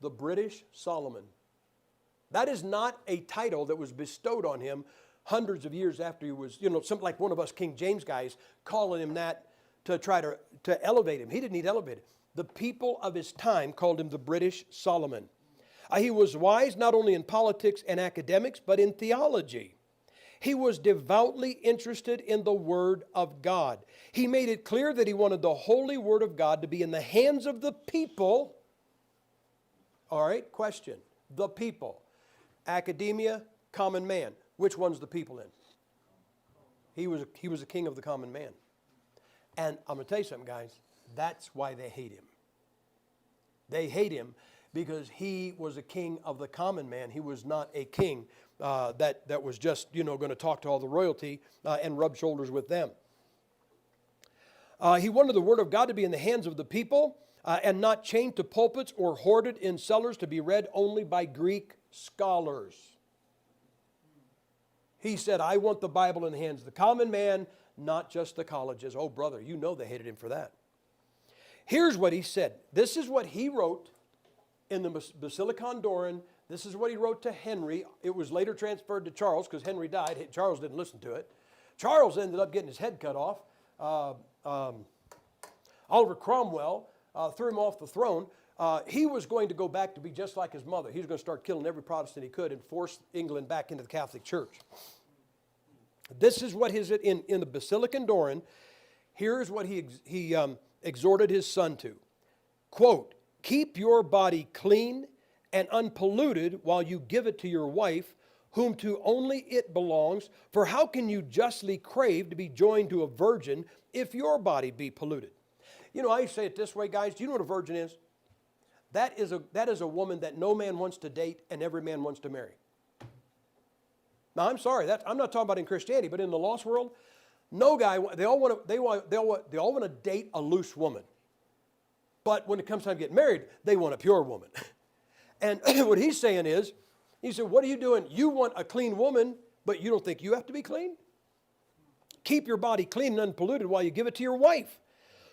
The British Solomon. That is not a title that was bestowed on him hundreds of years after he was, something like one of us King James guys calling him that to try to elevate him. He didn't need elevated. The people of his time called him the British Solomon. He was wise not only in politics and academics, but in theology. He was devoutly interested in the Word of God. He made it clear that he wanted the holy Word of God to be in the hands of the people. All right, question. The people. Academia, common man. Which one's the people in? He was a king of the common man. And I'm going to tell you something, guys. That's why they hate him. They hate him because he was a king of the common man. He was not a king that was just, going to talk to all the royalty and rub shoulders with them. He wanted the Word of God to be in the hands of the people and not chained to pulpits or hoarded in cellars to be read only by Greek scholars. He said, I want the Bible in the hands of the common man, not just the colleges. Oh, brother, you know they hated him for that. Here's what he said. This is what he wrote in the Basilicon Doron. This is what he wrote to Henry. It was later transferred to Charles because Henry died. Charles didn't listen to it. Charles ended up getting his head cut off. Oliver Cromwell threw him off the throne. He was going to go back to be just like his mother. He was going to start killing every Protestant he could and force England back into the Catholic Church. This is what in the Basilicon Doron, here's what he exhorted his son to. Quote, keep your body clean and unpolluted while you give it to your wife, whom to only it belongs. For how can you justly crave to be joined to a virgin if your body be polluted? I say it this way, guys. Do you know what a virgin is? That is a woman that no man wants to date and every man wants to marry. Now, I'm sorry, I'm not talking about in Christianity, but in the lost world, no guy, they all want to date a loose woman. But when it comes time to get married, they want a pure woman. And what he's saying is, he said, what are you doing? You want a clean woman, but you don't think you have to be clean? Keep your body clean and unpolluted while you give it to your wife,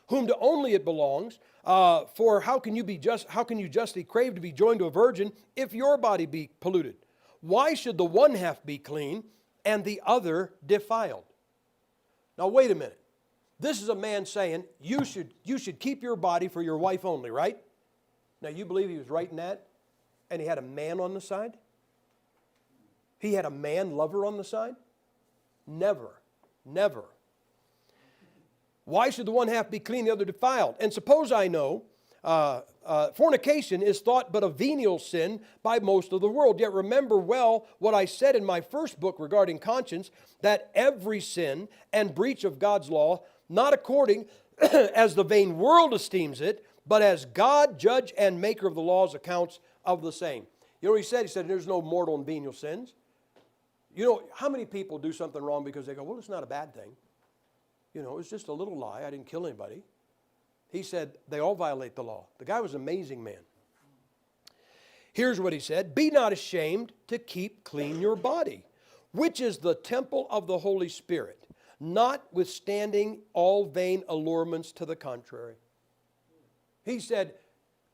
whom to only it belongs. For how can you justly crave to be joined to a virgin if your body be polluted? Why should the one half be clean and the other defiled? Now wait a minute. This is a man saying you should keep your body for your wife only, right? Now you believe he was writing that and he had a man on the side? He had a man lover on the side? Never. Never. Why should the one half be clean, the other defiled? And suppose I know fornication is thought but a venial sin by most of the world. Yet remember well what I said in my first book regarding conscience, that every sin and breach of God's law, not according as the vain world esteems it, but as God, judge and maker of the laws, accounts of the same. You know what he said? He said, there's no mortal and venial sins. You know, how many people do something wrong because they go, well, it's not a bad thing. You know, it's just a little lie. I didn't kill anybody. He said, they all violate the law. The guy was an amazing man. Here's what he said. Be not ashamed to keep clean your body, which is the temple of the Holy Spirit, notwithstanding all vain allurements to the contrary. He said,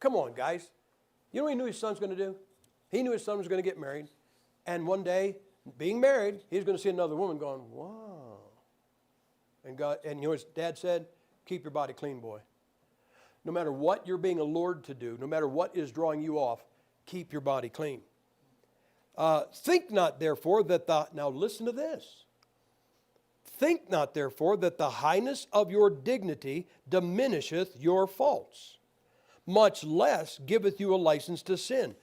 come on, guys. You know what he knew his son's going to do? He knew his son was going to get married. And one day, being married, he's going to see another woman going, wow. And you know what his dad said? Keep your body clean, boy. No matter what you're being allured to do, no matter what is drawing you off, keep your body clean. Think not, therefore, that now listen to this. Think not, therefore, that the highness of your dignity diminisheth your faults, much less giveth you a license to sin.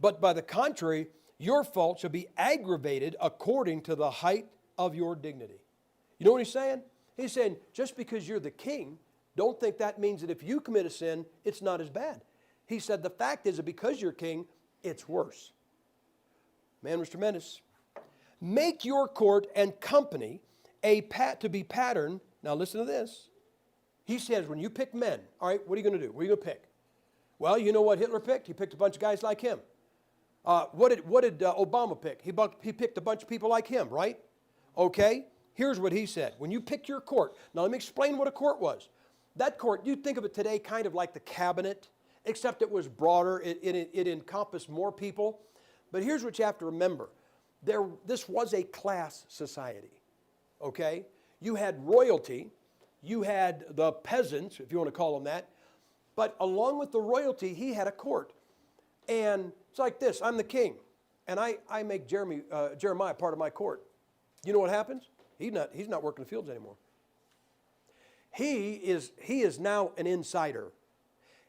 But by the contrary, your fault shall be aggravated according to the height of your dignity. You know what he's saying? He's saying, just because you're the king, don't think that means that if you commit a sin, it's not as bad. He said, the fact is that because you're king, it's worse. Man was tremendous. Make your court and company to be pattern. Now listen to this. He says, when you pick men, all right, what are you going to do? What are you going to pick? Well, you know what Hitler picked? He picked a bunch of guys like him. What did Obama pick? He picked a bunch of people like him, right? Okay, here's what he said. When you pick your court, now let me explain what a court was. That court, you think of it today kind of like the cabinet, except it was broader. It encompassed more people. But here's what you have to remember. This was a class society, okay? You had royalty. You had the peasants, if you want to call them that. But along with the royalty, he had a court. And it's like this. I'm the king, and I make Jeremiah part of my court. You know what happens? He's not working the fields anymore. He is now an insider.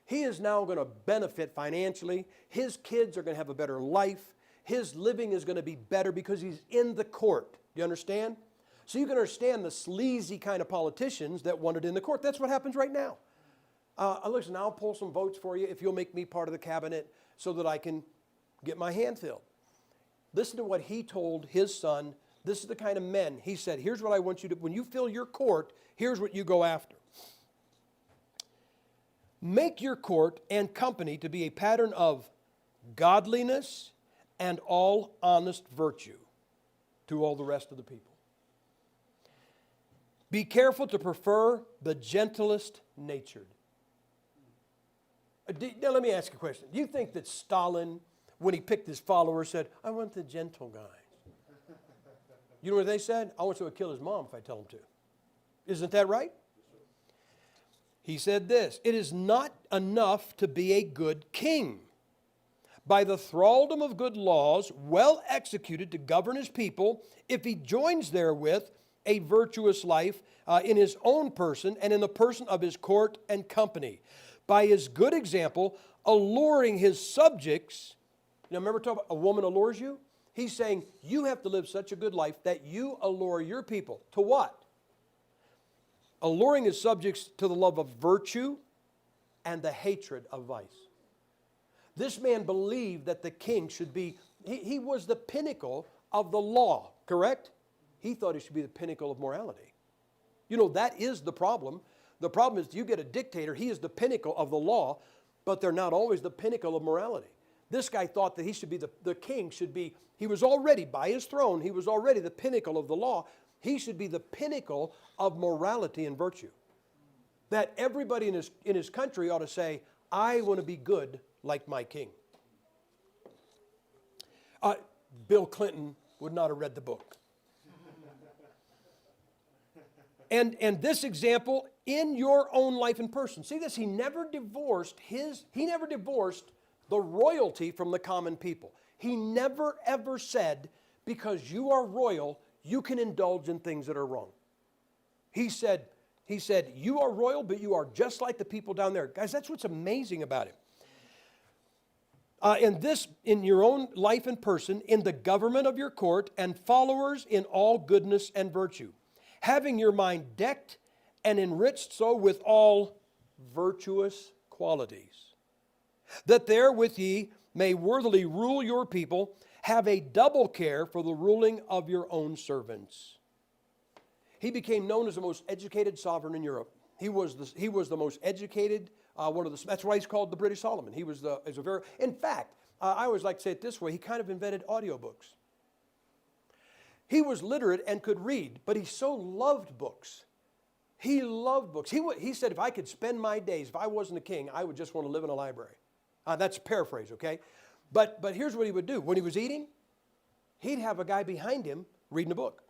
He is now going to benefit financially. His kids are going to have a better life. His living is going to be better because he's in the court. Do you understand? So you can understand the sleazy kind of politicians that want it in the court. That's what happens right now. Listen, I'll pull some votes for you if you'll make me part of the cabinet so that I can get my hand filled. Listen to what he told his son. This is the kind of men. He said, here's what I want you to, when you fill your court, here's what you go after. Make your court and company to be a pattern of godliness and all honest virtue to all the rest of the people. Be careful to prefer the gentlest natured. Now let me ask you a question. Do you think that Stalin, when he picked his followers, said, I want the gentle guys? You know what they said? I want you to kill his mom if I tell him to. Isn't that right? He said this, it is not enough to be a good king. By the thraldom of good laws, well executed to govern his people, if he joins therewith a virtuous life in his own person and in the person of his court and company, by his good example, alluring his subjects. Now remember, talking about a woman allures you? He's saying you have to live such a good life that you allure your people. To what? Alluring his subjects to the love of virtue and the hatred of vice. This man believed that the king should be, he was the pinnacle of the law, correct? He thought he should be the pinnacle of morality. You know, that is the problem. The problem is you get a dictator, he is the pinnacle of the law, but they're not always the pinnacle of morality. This guy thought that he should be, the king should be, he was already, by his throne, he was already the pinnacle of the law. He should be the pinnacle of morality and virtue. That everybody in his country ought to say, I want to be good like my king. Bill Clinton would not have read the book. And this example in your own life and person. See this? He never divorced the royalty from the common people. He never ever said, because you are royal, you can indulge in things that are wrong. He said, you are royal, but you are just like the people down there. Guys, that's what's amazing about him. In your own life and person, in the government of your court, and followers in all goodness and virtue, having your mind decked and enriched so with all virtuous qualities, that therewith ye may worthily rule your people, have a double care for the ruling of your own servants. He became known as the most educated sovereign in Europe. He was the most educated, that's why he's called the British Solomon. In fact, I always like to say it this way, he kind of invented audiobooks. He was literate and could read, but he so loved books. He loved books. He said, if I could spend my days, if I wasn't a king, I would just want to live in a library. That's a paraphrase, okay? But here's what he would do. When he was eating, he'd have a guy behind him reading a book.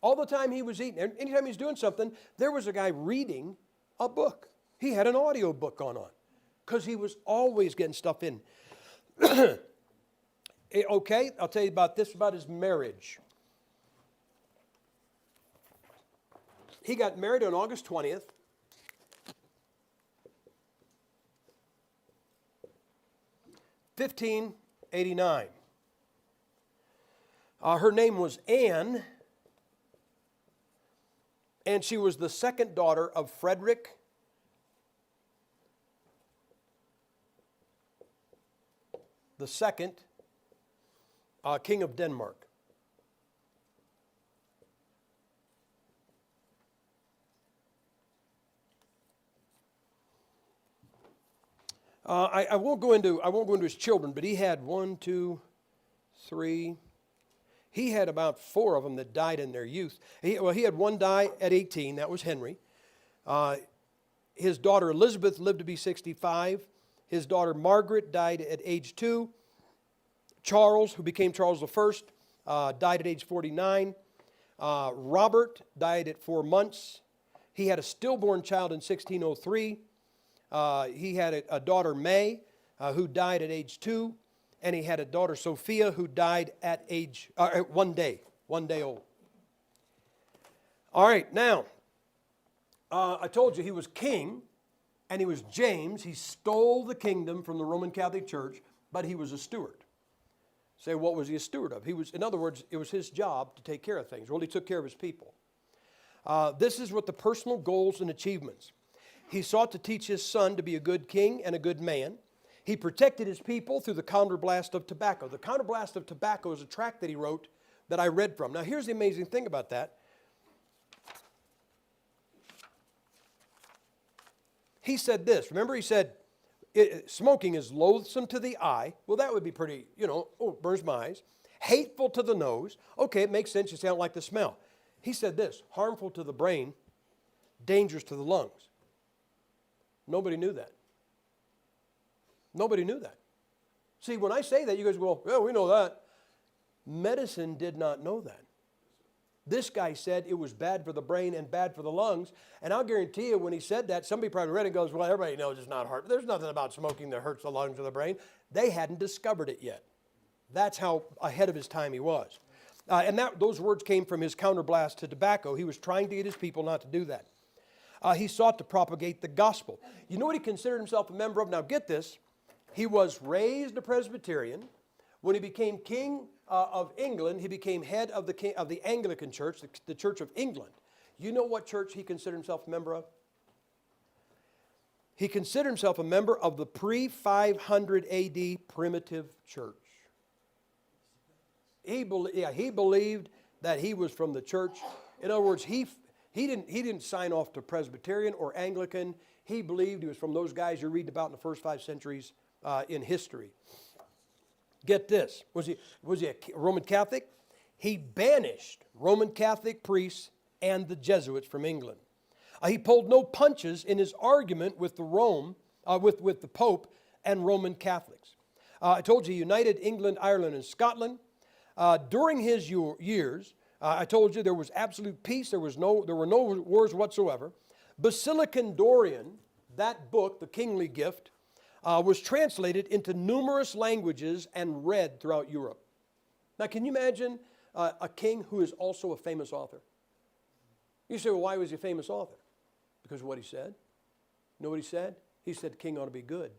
All the time he was eating, anytime he was doing something, there was a guy reading a book. He had an audio book on because he was always getting stuff in. Okay, I'll tell you about his marriage. He got married on August 20th. (1589). Her name was Anne, and she was the second daughter of Frederick II, King of Denmark. I won't go into his children, but he had 1, 2, 3. He had about 4 of them that died in their youth. He had one die at 18. That was Henry. His daughter Elizabeth lived to be 65. His daughter Margaret died at age 2. Charles, who became Charles I, died at age 49. Robert died at 4 months. He had a stillborn child in 1603. He had a daughter, May, who died at age 2, and he had a daughter, Sophia, who died at age 1 day old. All right, now, I told you he was king, and he was James. He stole the kingdom from the Roman Catholic Church, but he was a steward. Say, what was he a steward of? In other words, it was his job to take care of things. Well, he took care of his people. This is what the personal goals and achievements. He sought to teach his son to be a good king and a good man. He protected his people through the counterblast of tobacco. The counterblast of tobacco is a tract that he wrote that I read from. Now, here's the amazing thing about that. He said this. Remember, he said, smoking is loathsome to the eye. Well, that would be pretty, burns my eyes. Hateful to the nose. Okay, it makes sense. You say, I don't like the smell. He said this, harmful to the brain, dangerous to the lungs. Nobody knew that. Nobody knew that. See, when I say that, you guys go, well, we know that. Medicine did not know that. This guy said it was bad for the brain and bad for the lungs. And I'll guarantee you, when he said that, somebody probably read it and goes, well, everybody knows it's not hard. There's nothing about smoking that hurts the lungs or the brain. They hadn't discovered it yet. That's how ahead of his time he was. And those words came from his counterblast to tobacco. He was trying to get his people not to do that. He sought to propagate the gospel. You know what he considered himself a member of? Now get this. He was raised a Presbyterian. When he became king of England, he became head of the Anglican Church, the Church of England. You know what church he considered himself a member of? He considered himself a member of the pre-500 AD primitive church. He believed that he was from the church. In other words, he didn't sign off to Presbyterian or Anglican. He believed he was from those guys you read about in the first 5 centuries in history. Get this. Was he a Roman Catholic? He banished Roman Catholic priests and the Jesuits from England. He pulled no punches in his argument with the Pope and Roman Catholics. I told you he united England, Ireland, and Scotland. During his years, I told you there was absolute peace. There were no wars whatsoever. Basilican Dorian, that book, The Kingly Gift, was translated into numerous languages and read throughout Europe. Now, can you imagine a king who is also a famous author? You say, well, why was he a famous author? Because of what he said. You know what he said? He said the king ought to be good.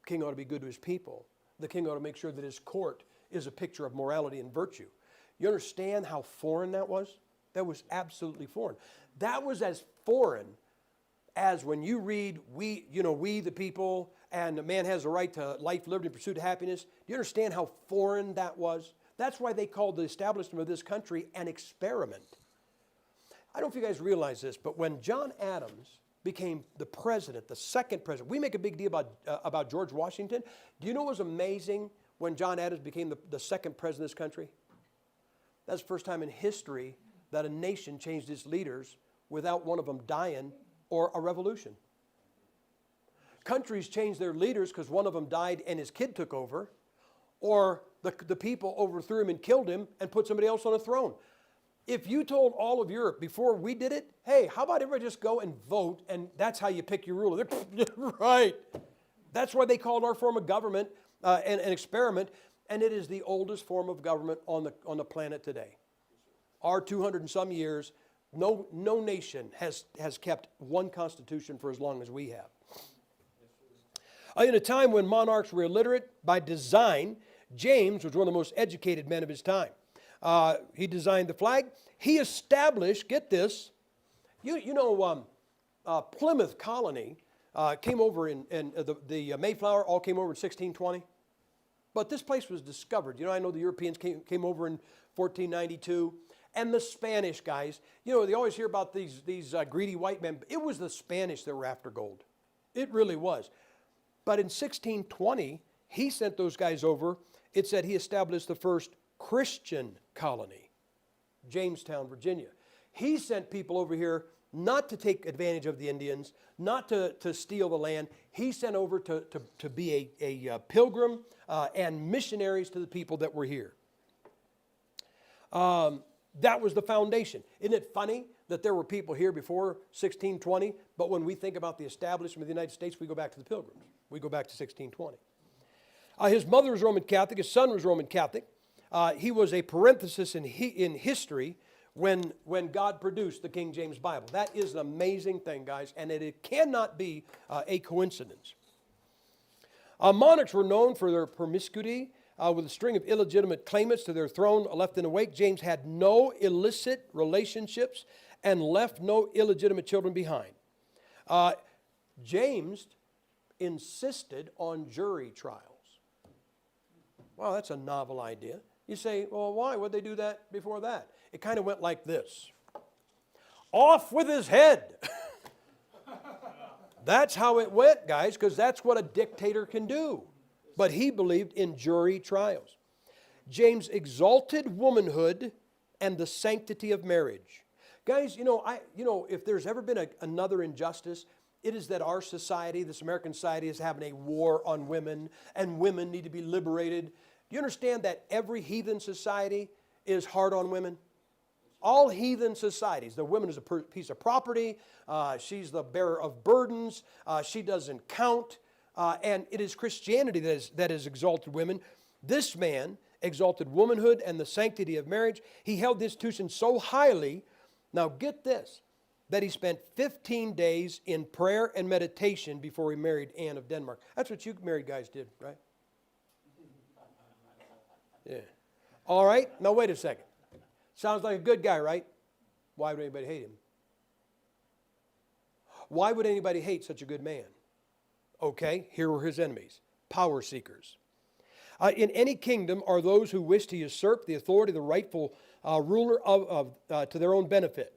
The king ought to be good to his people. The king ought to make sure that his court is a picture of morality and virtue. You understand how foreign that was? That was absolutely foreign. That was as foreign as when you read, we the people, and a man has a right to life, liberty, and pursuit of happiness. Do you understand how foreign that was? That's why they called the establishment of this country an experiment. I don't know if you guys realize this, but when John Adams became the president, the second president, we make a big deal about George Washington. Do you know what was amazing when John Adams became the second president of this country? That's the first time in history that a nation changed its leaders without one of them dying or a revolution. Countries change their leaders because one of them died and his kid took over, or the people overthrew him and killed him and put somebody else on a throne. If you told all of Europe before we did it, hey, how about everybody just go and vote, and that's how you pick your ruler? Right. That's why they called our form of government an experiment, and it is the oldest form of government on the planet today. Our 200 and some years, no nation has kept one constitution for as long as we have. In a time when monarchs were illiterate by design, James was one of the most educated men of his time. He designed the flag. He established, get this, Plymouth colony came over the Mayflower all came over in 1620. But this place was discovered. I know the Europeans came over in 1492. And the Spanish guys, they always hear about these greedy white men. It was the Spanish that were after gold. It really was. But in 1620, he sent those guys over. It said he established the first Christian colony, Jamestown, Virginia. He sent people over here not to take advantage of the Indians, not to steal the land. He sent over to be a pilgrim and missionaries to the people that were here. That was the foundation. Isn't it funny that there were people here before 1620, but when we think about the establishment of the United States, we go back to the Pilgrims. We go back to 1620. His mother was Roman Catholic. His son was Roman Catholic. He was a parenthesis in history when God produced the King James Bible. That is an amazing thing, guys, and it cannot be a coincidence. Monarchs were known for their promiscuity, with a string of illegitimate claimants to their throne left in the wake. James had no illicit relationships and left no illegitimate children behind. James insisted on jury trials. Well, that's a novel idea. You say, well, why would they do that before that? It kind of went like this. Off with his head. That's how it went, guys, because that's what a dictator can do. But he believed in jury trials. James exalted womanhood and the sanctity of marriage. Guys, if there's ever been another injustice, it is that our society, this American society, is having a war on women, and women need to be liberated. Do you understand that every heathen society is hard on women? All heathen societies, the woman is a piece of property, she's the bearer of burdens, she doesn't count, and it is Christianity that has exalted women. This man exalted womanhood and the sanctity of marriage. He held the institution so highly, now get this, that he spent 15 days in prayer and meditation before he married Anne of Denmark. That's what you married guys did, right? Yeah. All right, now wait a second. Sounds like a good guy, right? Why would anybody hate him? Why would anybody hate such a good man? Okay, here were his enemies, power seekers. In any kingdom are those who wish to usurp the authority of the rightful ruler to their own benefit.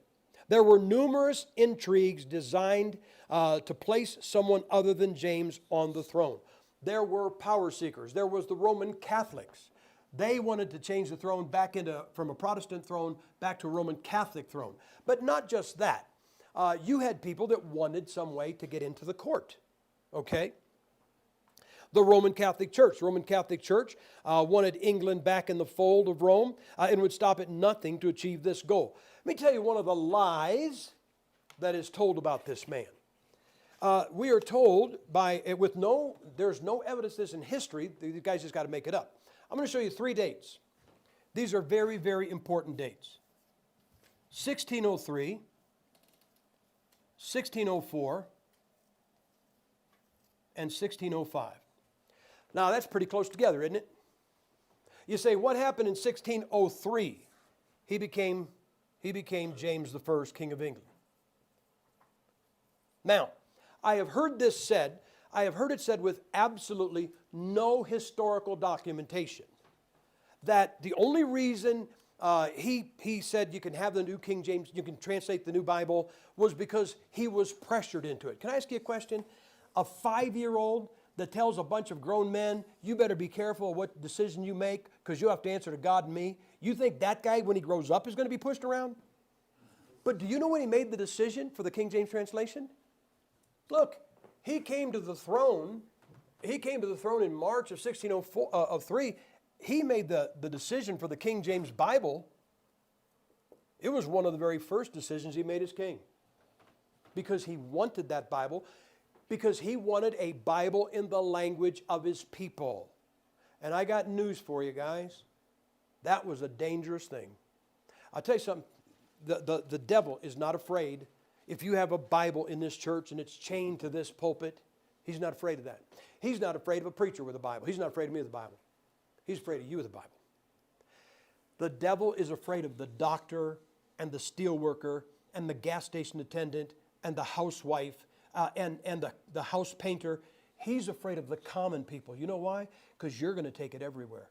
There were numerous intrigues designed to place someone other than James on the throne. There were power seekers. There was the Roman Catholics. They wanted to change the throne from a Protestant throne back to a Roman Catholic throne. But not just that. You had people that wanted some way to get into the court. Okay? The Roman Catholic Church. The Roman Catholic Church wanted England back in the fold of Rome and would stop at nothing to achieve this goal. Let me tell you one of the lies that is told about this man. We are told there's no evidence of this in history. The guys just got to make it up. I'm going to show you 3 dates. These are very, very important dates. 1603, 1604, and 1605. Now, that's pretty close together, isn't it? You say, what happened in 1603? He became James I, King of England. Now, I have heard this said, I have heard it said with absolutely no historical documentation, that the only reason he said you can have the New King James, you can translate the New Bible, was because he was pressured into it. Can I ask you a question? A 5-year-old that tells a bunch of grown men, you better be careful of what decision you make because you'll have to answer to God and me. You think that guy, when he grows up, is going to be pushed around? But do you know when he made the decision for the King James translation? Look, he came to the throne. He came to the throne in March of 1603. He made the decision for the King James Bible. It was one of the very first decisions he made as king, because he wanted that Bible, because he wanted a Bible in the language of his people. And I got news for you guys. That was a dangerous thing. I'll tell you something. The devil is not afraid. If you have a Bible in this church and it's chained to this pulpit, he's not afraid of that. He's not afraid of a preacher with a Bible. He's not afraid of me with a Bible. He's afraid of you with a Bible. The devil is afraid of the doctor and the steel worker and the gas station attendant and the housewife and the house painter. He's afraid of the common people. You know why? Because you're going to take it everywhere.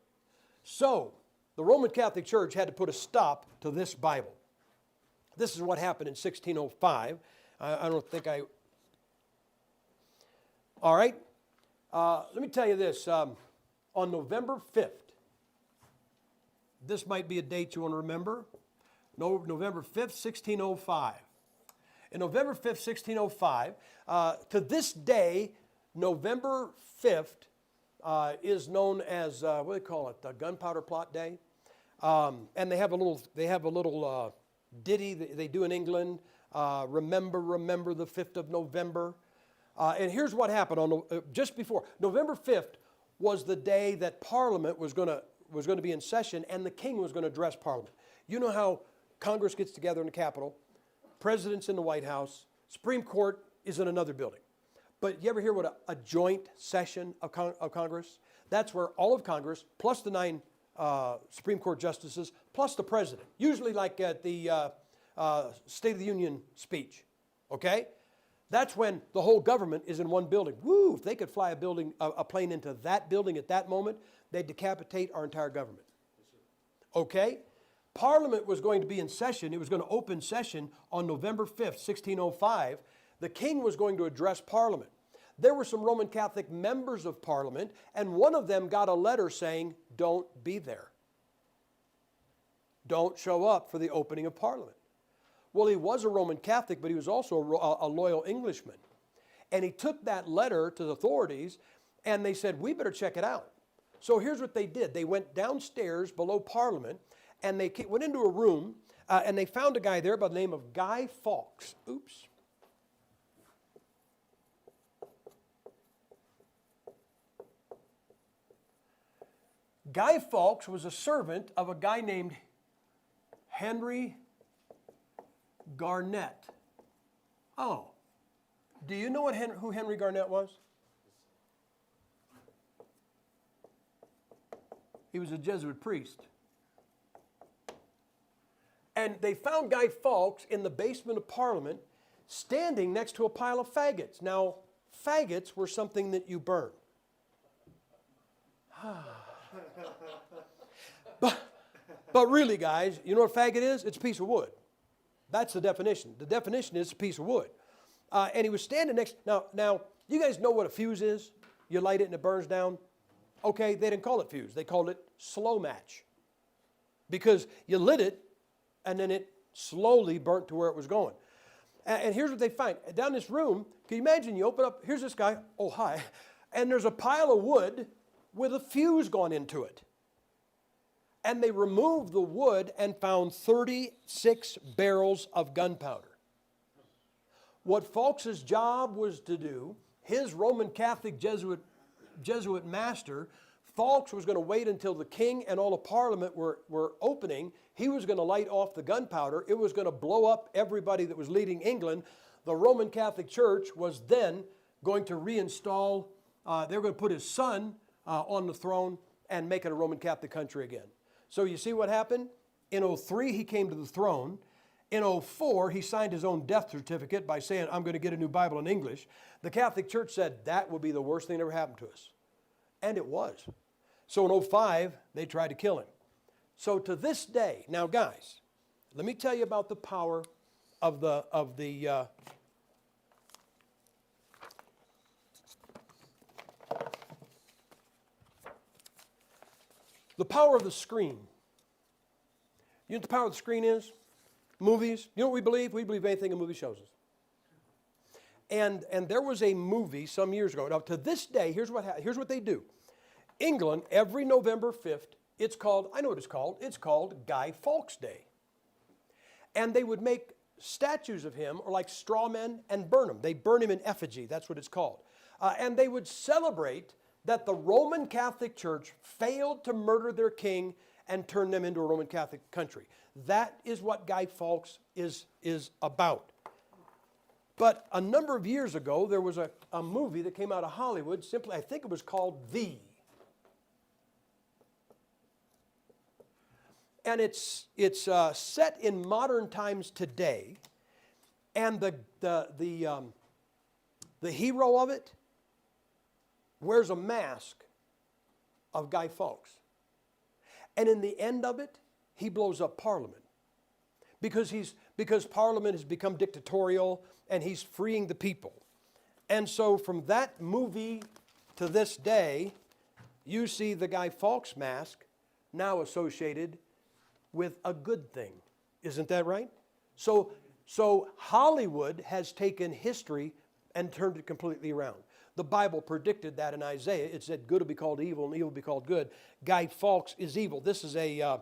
So the Roman Catholic Church had to put a stop to this Bible. This is what happened in 1605. I don't think I... All right. Let me tell you this. On November 5th, this might be a date you want to remember. November 5th, 1605. In November 5th, 1605, to this day, November 5th is known as, what do they call it, the Gunpowder Plot Day. And they have a little ditty they do in England, remember the 5th of November. And here's what happened just before. November 5th was the day that Parliament was going to be in session and the king was going to address Parliament. You know how Congress gets together in the Capitol, President's in the White House, Supreme Court is in another building. But you ever hear what a joint session of Congress? That's where all of Congress, plus the 9 Supreme Court justices, plus the president, usually like at the State of the Union speech, okay? That's when the whole government is in one building. Woo, if they could fly a plane into that building at that moment, they'd decapitate our entire government. Okay? Parliament was going to be in session. It was going to open session on November 5th, 1605. The king was going to address Parliament. There were some Roman Catholic members of Parliament, and one of them got a letter saying, don't be there. Don't show up for the opening of Parliament. Well, he was a Roman Catholic, but he was also a loyal Englishman. And he took that letter to the authorities, and they said, we better check it out. So here's what they did. They went downstairs below Parliament, and they went into a room, and they found a guy there by the name of Guy Fawkes. Oops. Guy Fawkes was a servant of a guy named Henry Garnet. Oh, do you know who Henry Garnet was? He was a Jesuit priest. And they found Guy Fawkes in the basement of Parliament standing next to a pile of faggots. Now, faggots were something that you burn. But really, guys, you know what a faggot is? It's a piece of wood. That's the definition. The definition is a piece of wood. And he was standing next. Now, you guys know what a fuse is? You light it and it burns down. Okay, they didn't call it fuse. They called it slow match. Because you lit it and then it slowly burnt to where it was going. And here's what they find. Down this room, can you imagine you open up, here's this guy, oh hi, and there's a pile of wood with a fuse gone into it. And they removed the wood and found 36 barrels of gunpowder. What Fawkes' job was to do, his Roman Catholic Jesuit master, Fawkes was going to wait until the king and all of Parliament were opening. He was going to light off the gunpowder. It was going to blow up everybody that was leading England. The Roman Catholic Church was then going to reinstall, they were going to put his son on the throne and make it a Roman Catholic country again. So you see what happened? In 03, he came to the throne, In '04, he signed his own death certificate by saying, I'm going to get a new Bible in English. The Catholic Church said that would be the worst thing that ever happened to us. And it was. So in '05, they tried to kill him. So to this day, now guys, let me tell you about the power of the power of the screen. You know what the power of the screen is? Movies. You know what we believe? We believe anything a movie shows us. And there was a movie some years ago. Now, to this day, here's what they do. England, every November 5th, it's called, I know what it's called. It's called Guy Fawkes Day. And they would make statues of him, or like straw men, and burn them. They burn him in effigy. That's what it's called. And they would celebrate that the Roman Catholic Church failed to murder their king and turn them into a Roman Catholic country. That is what Guy Fawkes is about. But a number of years ago, there was a movie that came out of Hollywood, simply, I think it was called The. And it's set in modern times today, and the hero of it wears a mask of Guy Fawkes. And in the end of it, he blows up Parliament. Because Parliament has become dictatorial and he's freeing the people. And so from that movie to this day, you see the Guy Fawkes mask now associated with a good thing. Isn't that right? So Hollywood has taken history and turned it completely around. The Bible predicted that in Isaiah. It said good will be called evil and evil will be called good. Guy Fawkes is evil. This is a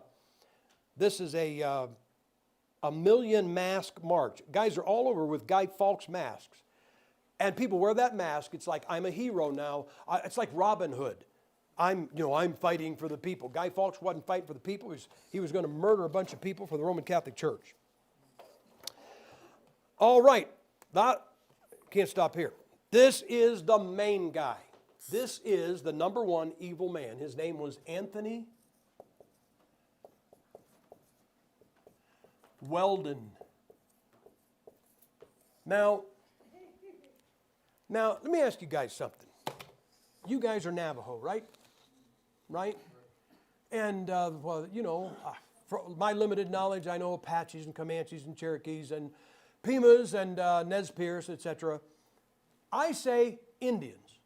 million mask march. Guys are all over with Guy Fawkes masks. And people wear that mask. It's like, I'm a hero now. It's like Robin Hood. I'm fighting for the people. Guy Fawkes wasn't fighting for the people. He was going to murder a bunch of people for the Roman Catholic Church. All right. Can't stop here. This is the main guy. This is the number one evil man. His name was Anthony Weldon. Now, let me ask you guys something. You guys are Navajo, right? Right? And, from my limited knowledge, I know Apaches and Comanches and Cherokees and Pimas and Nez Perce, etc. I say Indians.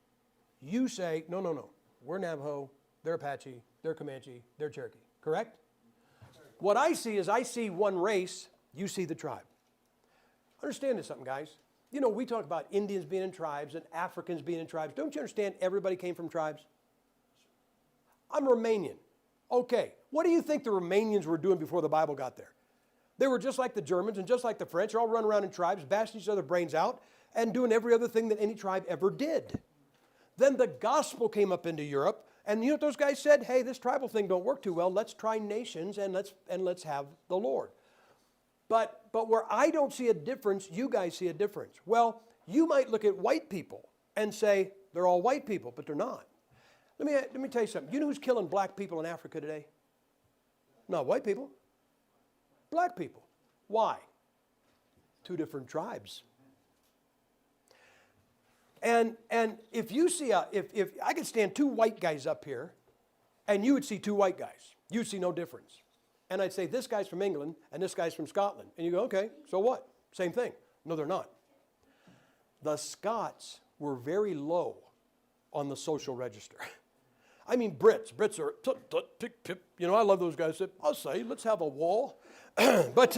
You say, no. We're Navajo, they're Apache, they're Comanche, they're Cherokee. Correct? What I see is I see one race, you see the tribe. Understand this something, guys. You know, we talk about Indians being in tribes and Africans being in tribes. Don't you understand everybody came from tribes? I'm Romanian. Okay, what do you think the Romanians were doing before the Bible got there? They were just like the Germans and just like the French, all running around in tribes, bashing each other's brains out and doing every other thing that any tribe ever did. Then the gospel came up into Europe, and you know what those guys said? Hey, this tribal thing don't work too well. Let's try nations and let's have the Lord. But where I don't see a difference, you guys see a difference. Well, you might look at white people and say they're all white people, but they're not. Let me tell you something. You know who's killing black people in Africa today? Not white people. Black people. Why? Two different tribes. And if you see if I could stand two white guys up here, and you would see two white guys, you'd see no difference. And I'd say this guy's from England and this guy's from Scotland, and you go, okay, so what? Same thing. No, they're not. The Scots were very low on the social register. I mean, Brits are tick, tip. You know, I love those guys. I'll say, let's have a wall. But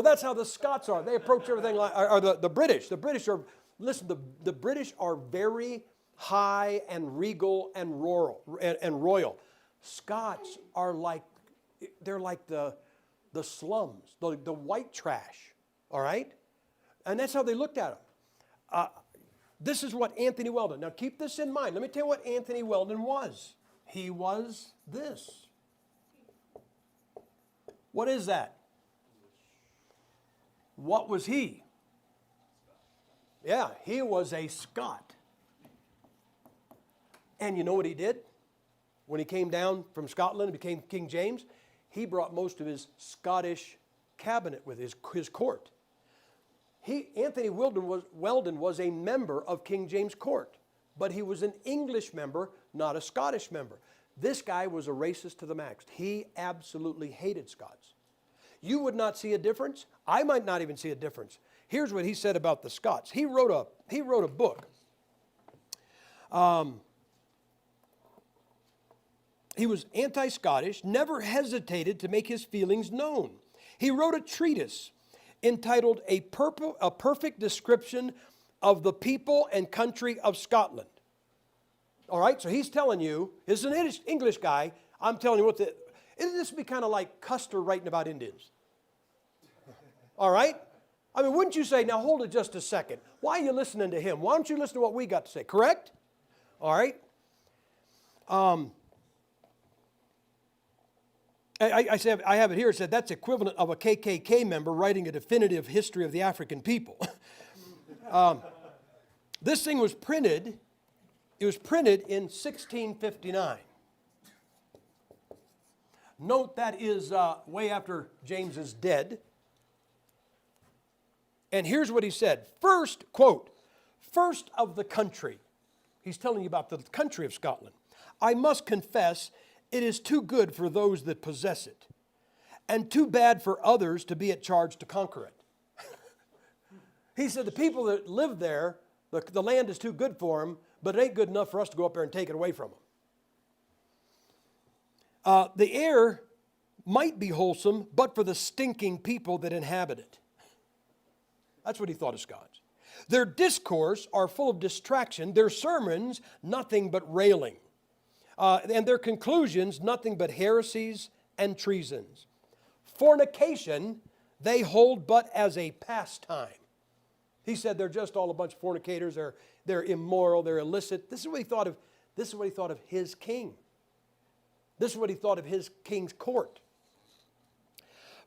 that's how the Scots are. They approach everything like, or the British. The British are, listen, the British are very high and regal and royal. Scots are like, they're like the slums, the white trash, all right? And that's how they looked at them. This is what Anthony Weldon, now keep this in mind. Let me tell you what Anthony Weldon was. He was this. What is that? What was he? Yeah, he was a Scot. And you know what he did? When he came down from Scotland and became King James, he brought most of his Scottish cabinet with his court. Anthony Weldon was a member of King James' court, but he was an English member, not a Scottish member. This guy was a racist to the max. He absolutely hated Scots. You would not see a difference. I might not even see a difference. Here's what he said about the Scots. He wrote a book. He was anti-Scottish, never hesitated to make his feelings known. He wrote a treatise entitled A Perfect Description of the People and Country of Scotland. All right, so he's telling you, this is an English guy, I'm telling you isn't this be kind of like Custer writing about Indians? All right? I mean, wouldn't you say, now hold it just a second. Why are you listening to him? Why don't you listen to what we got to say, correct? All right? I have it here. It said that's equivalent of a KKK member writing a definitive history of the African people. This thing was printed. It was printed in 1659. Note that is way after James is dead. And here's what he said. First, quote, first of the country. He's telling you about the country of Scotland. I must confess, it is too good for those that possess it, and too bad for others to be at charge to conquer it. He said the people that live there, the land is too good for them, but it ain't good enough for us to go up there and take it away from them. The air might be wholesome, but for the stinking people that inhabit it. That's what he thought of Scots. Their discourse are full of distraction, their sermons nothing but railing, and their conclusions nothing but heresies and treasons. Fornication they hold but as a pastime. He said they're just all a bunch of fornicators, they're immoral, they're illicit. This is what he thought of his king. This is what he thought of his king's court.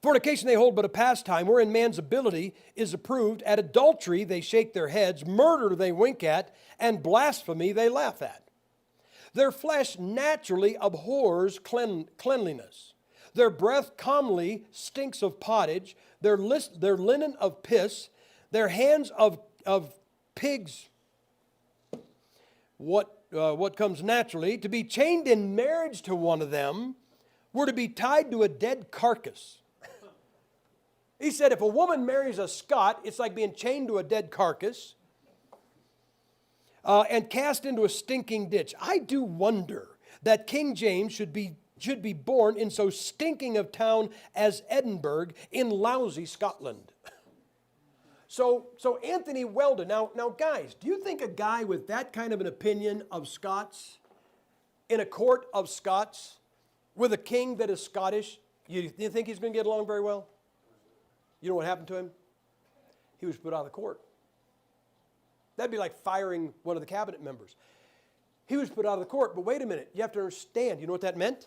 Fornication they hold but a pastime, wherein man's ability is approved. At adultery they shake their heads, murder they wink at, and blasphemy they laugh at. Their flesh naturally abhors cleanliness. Their breath commonly stinks of pottage, their linen of piss, their hands of pigs. What comes naturally, to be chained in marriage to one of them were to be tied to a dead carcass. He said if a woman marries a Scot, it's like being chained to a dead carcass and cast into a stinking ditch. I do wonder that King James should be born in so stinking of town as Edinburgh in lousy Scotland. So Anthony Weldon, now guys, do you think a guy with that kind of an opinion of Scots, in a court of Scots, with a king that is Scottish, you think he's going to get along very well? You know what happened to him? He was put out of the court. That'd be like firing one of the cabinet members. He was put out of the court, but wait a minute, you have to understand, you know what that meant?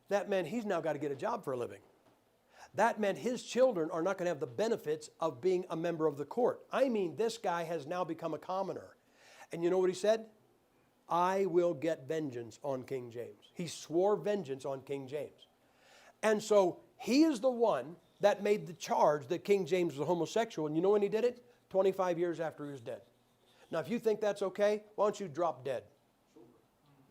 That meant he's now got to get a job for a living. That meant his children are not going to have the benefits of being a member of the court. I mean, this guy has now become a commoner. And you know what he said? I will get vengeance on King James. He swore vengeance on King James. And so he is the one that made the charge that King James was a homosexual. And you know when he did it? 25 years after he was dead. Now, if you think that's okay, why don't you drop dead?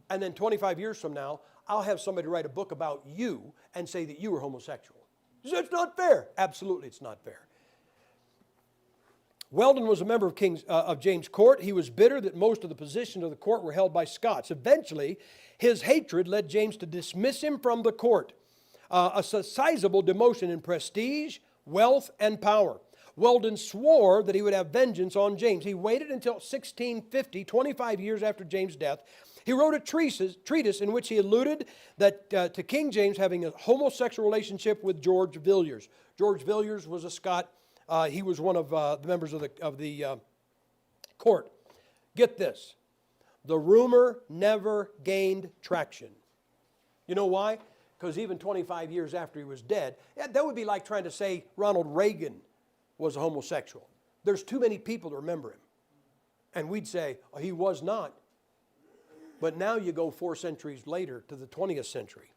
And then 25 years from now, I'll have somebody write a book about you and say that you were homosexual. It's not fair. Absolutely, it's not fair. Weldon was a member of James' court. He was bitter that most of the positions of the court were held by Scots. Eventually, his hatred led James to dismiss him from the court. A sizable demotion in prestige, wealth, and power. Weldon swore that he would have vengeance on James. He waited until 1650, 25 years after James' death. He wrote a treatise in which he alluded to King James having a homosexual relationship with George Villiers. George Villiers was a Scot. He was one of the members of the court. Get this. The rumor never gained traction. You know why? Because even 25 years after he was dead, that would be like trying to say Ronald Reagan was a homosexual. There's too many people to remember him. And we'd say, oh, he was not. But now you go 4 centuries later to the 20th century.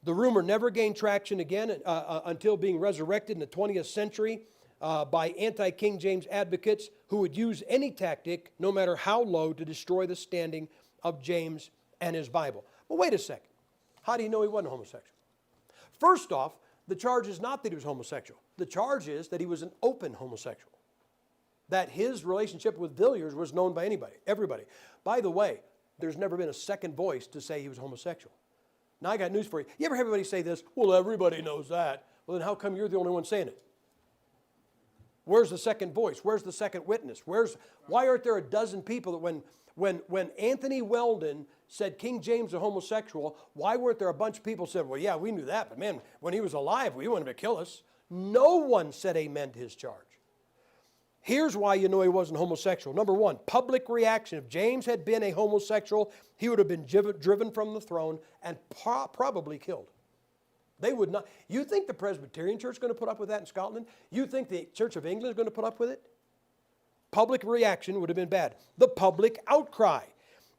The rumor never gained traction again until being resurrected in the 20th century by anti-King James advocates who would use any tactic, no matter how low, to destroy the standing of James and his Bible. But wait a second. How do you know he wasn't homosexual? First off, the charge is not that he was homosexual. The charge is that he was an open homosexual. That his relationship with Villiers was known by anybody, everybody. By the way, there's never been a second voice to say he was homosexual. Now I got news for you. You ever hear everybody say this? Well, everybody knows that. Well, then how come you're the only one saying it? Where's the second voice? Where's the second witness? Why aren't there a dozen people that when Anthony Weldon said King James was homosexual, why weren't there a bunch of people who said, well, yeah, we knew that, but man, when he was alive, we wanted him to kill us. No one said amen to his charge. Here's why you know he wasn't homosexual. Number one, public reaction. If James had been a homosexual, he would have been driven from the throne and probably killed. They would not. You think the Presbyterian Church is going to put up with that in Scotland? You think the Church of England is going to put up with it? Public reaction would have been bad. The public outcry.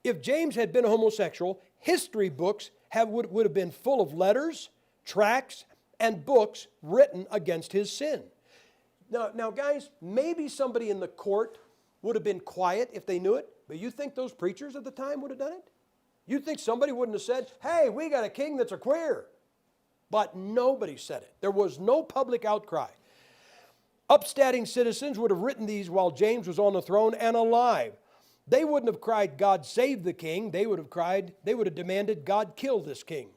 If James had been a homosexual, history books would have been full of letters, tracts, and books written against his sin. Now, guys, maybe somebody in the court would have been quiet if they knew it, but you think those preachers at the time would have done it? You think somebody wouldn't have said, hey, we got a king that's a queer? But nobody said it. There was no public outcry. Upstanding citizens would have written these while James was on the throne and alive. They wouldn't have cried, God save the king. They would have demanded, God kill this king.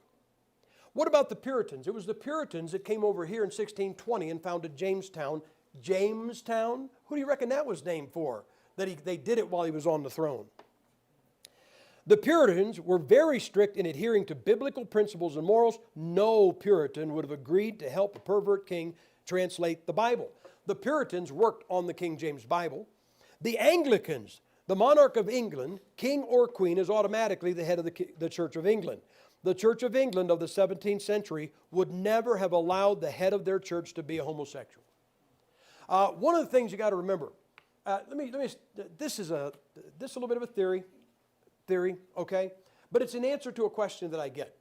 What about the Puritans? It was the Puritans that came over here in 1620 and founded Jamestown. Jamestown? Who do you reckon that was named for? They did it while he was on the throne. The Puritans were very strict in adhering to biblical principles and morals. No Puritan would have agreed to help a pervert king translate the Bible. The Puritans worked on the King James Bible. The Anglicans, the monarch of England, king or queen, is automatically the head of the Church of England. The Church of England of the 17th century would never have allowed the head of their church to be a homosexual. One of the things you got to remember, this is a little bit of a theory, okay? But it's an answer to a question that I get.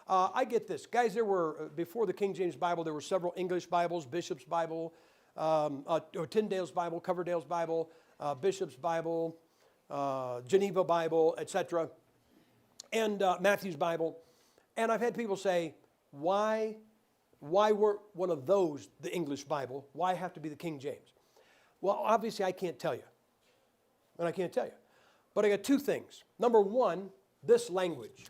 I get this. Guys, there were, before the King James Bible, there were several English Bibles, Bishop's Bible, Tyndale's Bible, Coverdale's Bible, Bishop's Bible, Geneva Bible, etc., and Matthew's Bible. And I've had people say, why weren't one of those the English Bible? Why have to be the King James? Well, obviously I can't tell you. And I can't tell you. But I got two things. Number one, this language.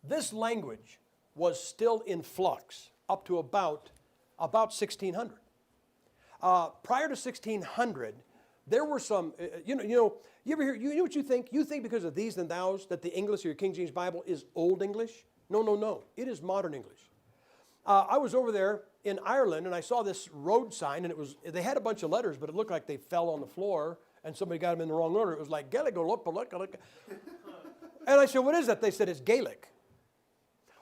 This language was still in flux up to about 1600. Prior to 1600, there were some, you ever hear, you know what you think? You think because of these and thous that the English or your King James Bible is Old English? No. It is modern English. I was over there in Ireland and I saw this road sign and they had a bunch of letters, but it looked like they fell on the floor and somebody got them in the wrong order. It was like, Gaelic. And I said, what is that? They said, it's Gaelic.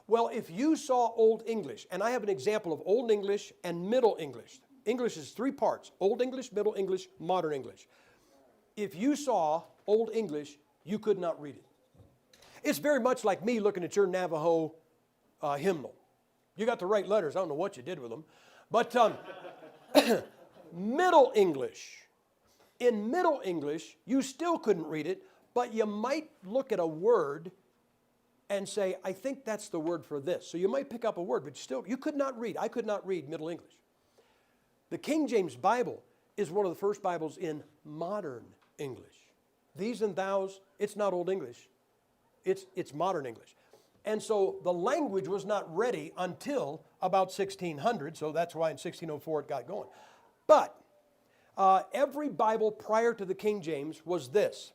Well, if you saw Old English, and I have an example of Old English and Middle English. English is three parts: Old English, Middle English, Modern English. If you saw Old English, you could not read it. It's very much like me looking at your Navajo hymnal. You got the right letters. I don't know what you did with them. But Middle English. In Middle English, you still couldn't read it, but you might look at a word and say, I think that's the word for this. So you might pick up a word, but you could not read. I could not read Middle English. The King James Bible is one of the first Bibles in modern English. These and thous, it's not Old English. It's modern English. And so the language was not ready until about 1600, so that's why in 1604 it got going. But every Bible prior to the King James was this.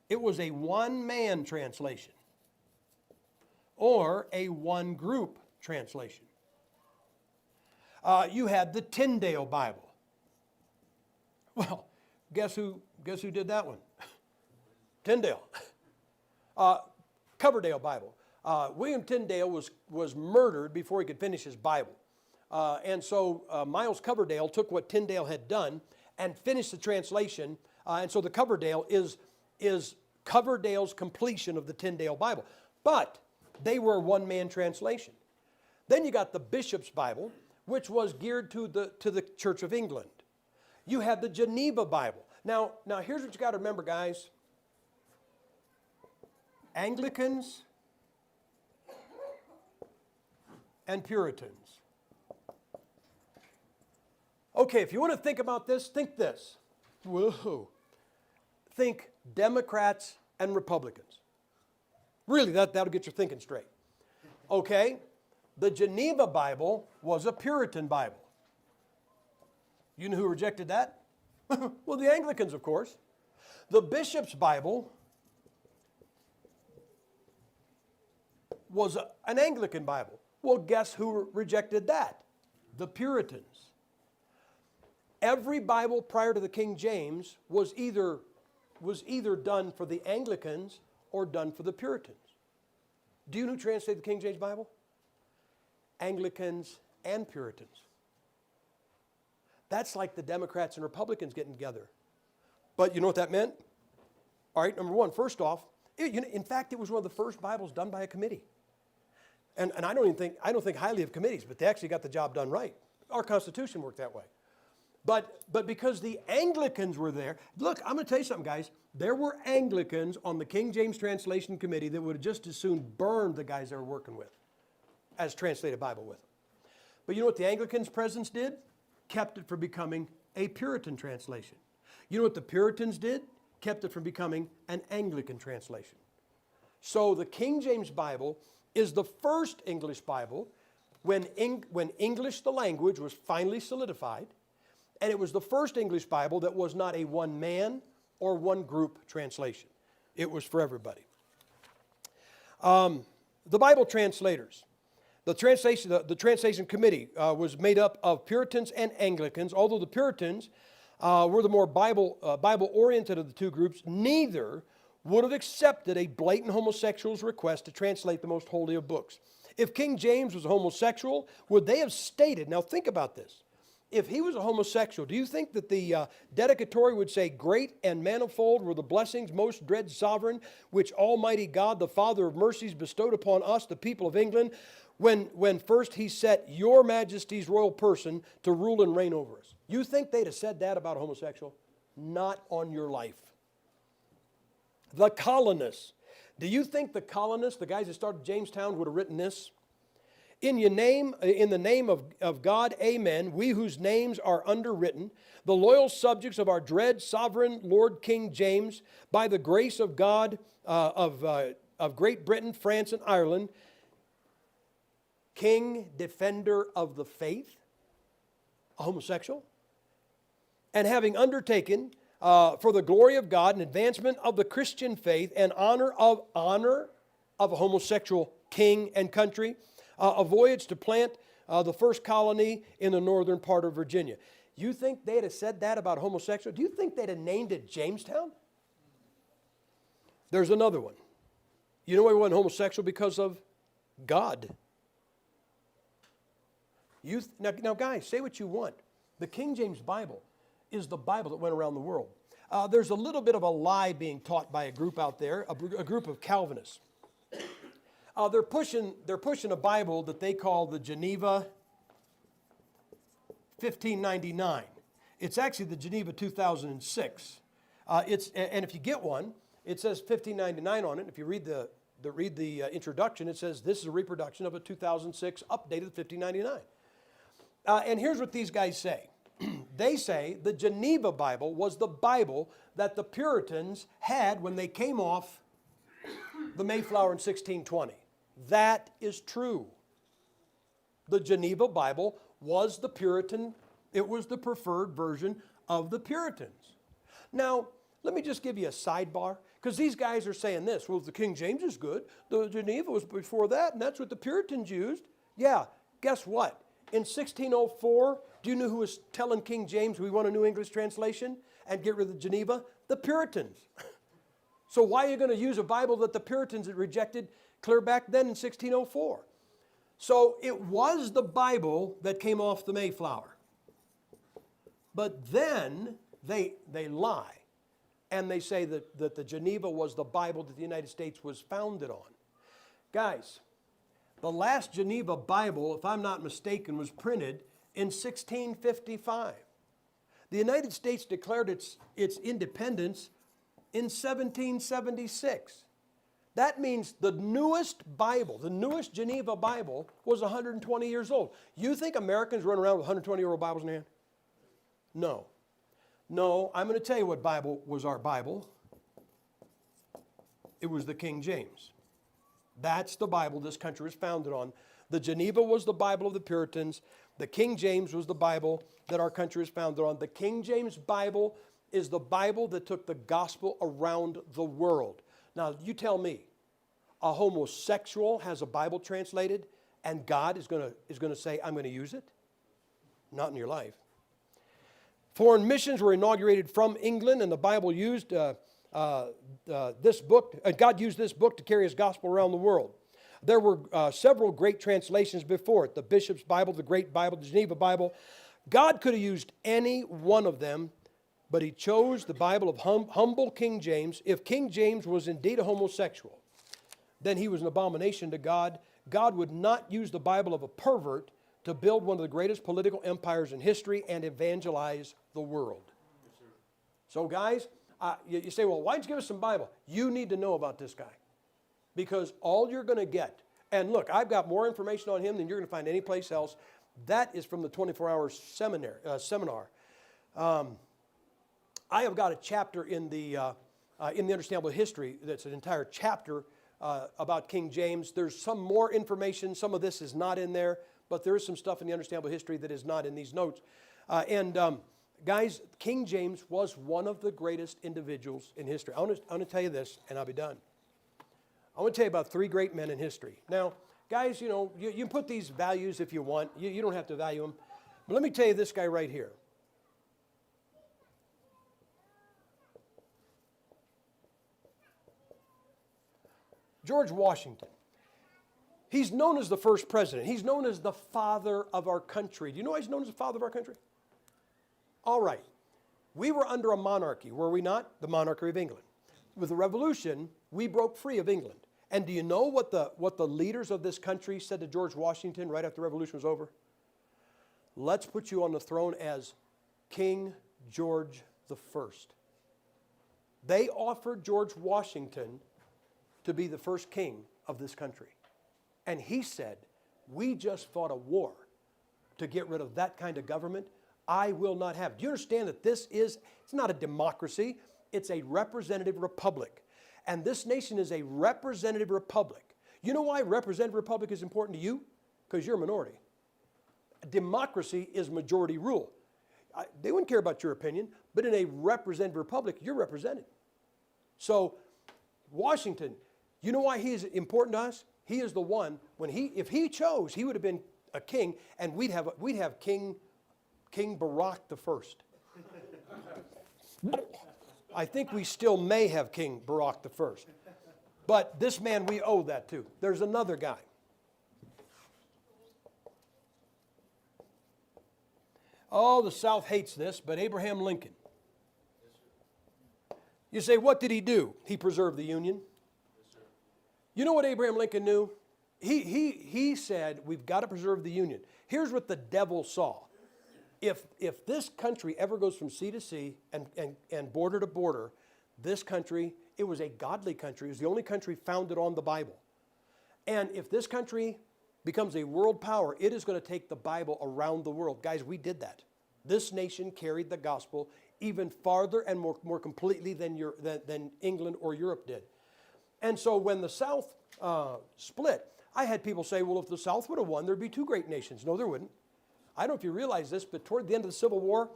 It was a one-man translation or a one-group translation. You had the Tyndale Bible. Well, guess who did that one? Tyndale. Coverdale Bible. William Tyndale was murdered before he could finish his Bible. And so Miles Coverdale took what Tyndale had done and finished the translation. And so the Coverdale is Coverdale's completion of the Tyndale Bible. But They were a one-man translation. Then you got the Bishop's Bible, which was geared to the Church of England. You had the Geneva Bible. Now here's what you got to remember, guys. Anglicans and Puritans. Okay, if you want to think about this, think this. Whoa. Think Democrats and Republicans. Really, that'll get your thinking straight. Okay, the Geneva Bible was a Puritan Bible. You know who rejected that? Well, the Anglicans, of course. The Bishop's Bible was an Anglican Bible. Well, guess who rejected that? The Puritans. Every Bible prior to the King James was either done for the Anglicans or done for the Puritans. Do you know who translated the King James Bible? Anglicans and Puritans. That's like the Democrats and Republicans getting together. But you know what that meant? All right, number one, first off, in fact, it was one of the first Bibles done by a committee. And I don't think highly of committees, but they actually got the job done right. Our Constitution worked that way. But because the Anglicans were there, look, I'm going to tell you something, guys. There were Anglicans on the King James Translation Committee that would have just as soon burned the guys they were working with as translated Bible with them. But you know what the Anglicans' presidents did? Kept it from becoming a Puritan translation. You know what the Puritans did? Kept it from becoming an Anglican translation. So the King James Bible is the first English Bible when English, the language, was finally solidified. And it was the first English Bible that was not a one-man or one-group translation. It was for everybody. The Bible translators. The translation committee was made up of Puritans and Anglicans. Although the Puritans were the more Bible-oriented of the two groups, neither would have accepted a blatant homosexual's request to translate the most holy of books. If King James was a homosexual, would they have stated, now think about this, if he was a homosexual, do you think that the dedicatory would say, "Great and manifold were the blessings, most dread sovereign, which Almighty God, the Father of mercies, bestowed upon us, the people of England, when first he set your majesty's royal person to rule and reign over us"? You think they'd have said that about a homosexual? Not on your life. The colonists. Do you think the colonists, the guys that started Jamestown, would have written this? In the name of God, amen, we whose names are underwritten, the loyal subjects of our dread sovereign Lord King James, by the grace of God of Great Britain, France, and Ireland, King, defender of the faith, a homosexual, and having undertaken for the glory of God and advancement of the Christian faith and honor of a homosexual king and country, a voyage to plant the first colony in the northern part of Virginia. You think they'd have said that about homosexual? Do you think they'd have named it Jamestown? There's another one. You know why he wasn't homosexual? Because of God. Now, guys, say what you want. The King James Bible is the Bible that went around the world. There's a little bit of a lie being taught by a group out there, a group of Calvinists. They're pushing a Bible that they call the Geneva 1599. It's actually the Geneva 2006. And if you get one, it says 1599 on it. If you read the introduction, it says this is a reproduction of a 2006 updated 1599. And here's what these guys say. They say the Geneva Bible was the Bible that the Puritans had when they came off the Mayflower in 1620. That is true. The Geneva Bible was the Puritan, it was the preferred version of the Puritans. Now, let me just give you a sidebar, because these guys are saying this, well, the King James is good, the Geneva was before that, and that's what the Puritans used. Yeah, guess what? In 1604, do you know who was telling King James we want a New English translation and get rid of the Geneva? The Puritans. So why are you going to use a Bible that the Puritans had rejected clear back then in 1604? So it was the Bible that came off the Mayflower. But then they lie. And they say that the Geneva was the Bible that the United States was founded on. Guys, The last Geneva Bible, if I'm not mistaken, was printed in 1655. The United States declared its independence in 1776. That means the newest Bible, the newest Geneva Bible, was 120 years old. You think Americans run around with 120-year-old Bibles in their hand? No. No, I'm going to tell you what Bible was our Bible. It was the King James. That's the Bible this country was founded on. The Geneva was the Bible of the Puritans. The King James was the Bible that our country was founded on. The King James Bible is the Bible that took the gospel around the world. Now, you tell me, a homosexual has a Bible translated and God is going to say, I'm going to use it? Not in your life. Foreign missions were inaugurated from England, and the Bible used this book. God used this book to carry His gospel around the world. There were several great translations before it. The Bishop's Bible, the Great Bible, the Geneva Bible. God could have used any one of them, but He chose the Bible of humble King James. If King James was indeed a homosexual, then he was an abomination to God. God would not use the Bible of a pervert to build one of the greatest political empires in history and evangelize the world. Yes, so guys, you say, well, why don't you give us some Bible? You need to know about this guy. Because all you're going to get, and look, I've got more information on him than you're going to find anyplace else. That is from the 24-hour seminar. I have got a chapter in the Understandable History that's an entire chapter about King James. There's some more information. Some of this is not in there, but there is some stuff in the Understandable History that is not in these notes. Guys, King James was one of the greatest individuals in history. I want to tell you this, and I'll be done. I want to tell you about three great men in history. Now, guys, you know, you can put these values if you want. You don't have to value them. But let me tell you this guy right here. George Washington. He's known as the first president. He's known as the father of our country. Do you know why he's known as the father of our country? All right. We were under a monarchy, were we not? The monarchy of England. With the revolution, we broke free of England. And do you know what the leaders of this country said to George Washington right after the revolution was over? Let's put you on the throne as King George the First. They offered George Washington to be the first king of this country. And he said, we just fought a war to get rid of that kind of government. I will not have it. Do you understand that it's not a democracy, it's a representative republic. And this nation is a representative republic. You know why representative republic is important to you? Because you're a minority. Democracy is majority rule. They wouldn't care about your opinion, but in a representative republic, you're represented. So, Washington, you know why he is important to us? He is the one, if he chose, he would have been a king, and we'd have King Barack the First. I think we still may have King Barack the First. But this man we owe that to. There's another guy. Oh, the South hates this, but Abraham Lincoln. You say, what did he do? He preserved the Union. You know what Abraham Lincoln knew? He said, we've got to preserve the Union. Here's what the devil saw. If this country ever goes from sea to sea and border to border, this country, it was a godly country. It was the only country founded on the Bible. And if this country becomes a world power, it is going to take the Bible around the world. Guys, we did that. This nation carried the gospel even farther and more completely than England or Europe did. And so when the South split, I had people say, well, if the South would have won, there'd be two great nations. No, there wouldn't. I don't know if you realize this, but toward the end of the Civil War,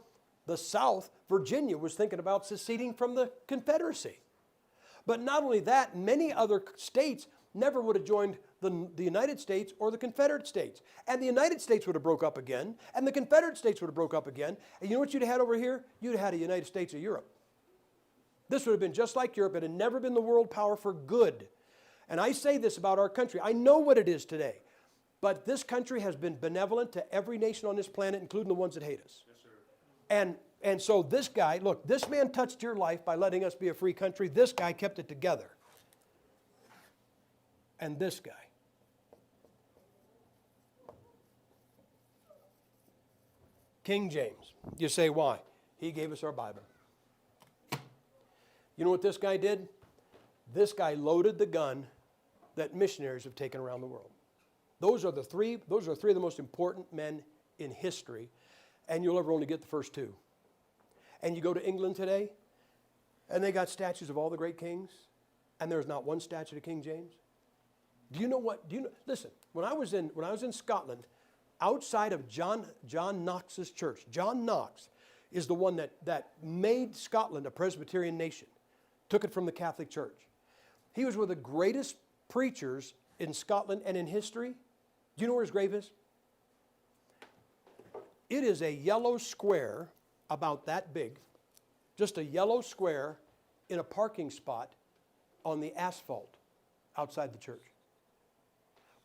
the South, Virginia, was thinking about seceding from the Confederacy. But not only that, many other states never would have joined the United States or the Confederate States. And the United States would have broke up again, and the Confederate States would have broke up again. And you know what you'd have had over here? You'd have had a United States of Europe. This would have been just like Europe. It had never been the world power for good. And I say this about our country. I know what it is today. But this country has been benevolent to every nation on this planet, including the ones that hate us. Yes, sir. And so this guy, look, this man touched your life by letting us be a free country. This guy kept it together. And this guy. King James. You say, why? He gave us our Bible. You know what this guy did? This guy loaded the gun that missionaries have taken around the world. Those are three of the most important men in history, and you'll ever only get the first two. And you go to England today, and they got statues of all the great kings, and there's not one statue of King James. Do you know what? Listen, when I was in Scotland, outside of John Knox's church, John Knox is the one that made Scotland a Presbyterian nation, took it from the Catholic Church. He was one of the greatest preachers in Scotland and in history. Do you know where his grave is? It is a yellow square about that big, just a yellow square in a parking spot on the asphalt outside the church.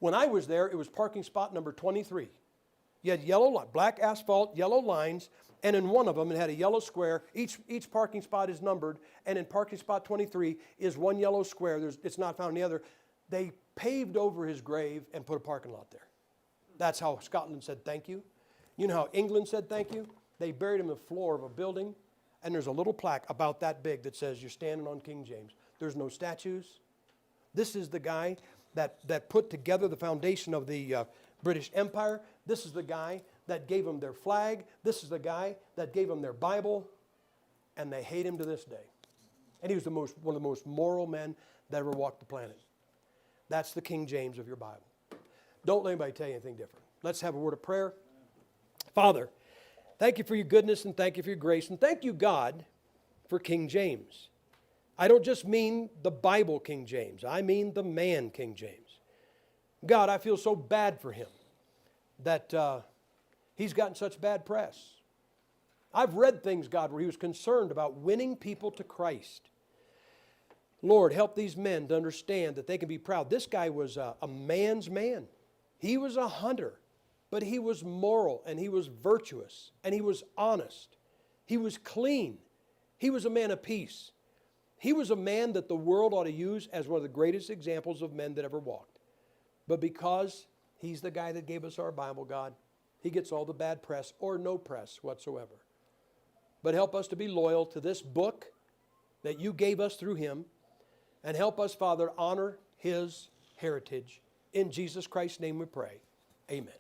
When I was there, it was parking spot number 23. You had black asphalt, yellow lines, and in one of them it had a yellow square. Each parking spot is numbered, and in parking spot 23 is one yellow square. It's not found in the other. They paved over his grave and put a parking lot there. That's how Scotland said thank you. You know how England said thank you? They buried him in the floor of a building, and there's a little plaque about that big that says, you're standing on King James. There's no statues. This is the guy that put together the foundation of the British Empire. This is the guy that gave them their flag. This is the guy that gave them their Bible, and they hate him to this day. And he was one of the most moral men that ever walked the planet. That's the King James of your Bible. Don't let anybody tell you anything different. Let's have a word of prayer. Father, thank you for your goodness, and thank you for your grace, and thank you, God, for King James. I don't just mean the Bible King James. I mean the man King James. God, I feel so bad for him that he's gotten such bad press. I've read things, God, where he was concerned about winning people to Christ. Lord, help these men to understand that they can be proud. This guy was a man's man. He was a hunter, but he was moral, and he was virtuous, and he was honest. He was clean. He was a man of peace. He was a man that the world ought to use as one of the greatest examples of men that ever walked. But because he's the guy that gave us our Bible, God, he gets all the bad press or no press whatsoever. But help us to be loyal to this book that you gave us through him, and help us, Father, honor his heritage. In Jesus Christ's name we pray. Amen.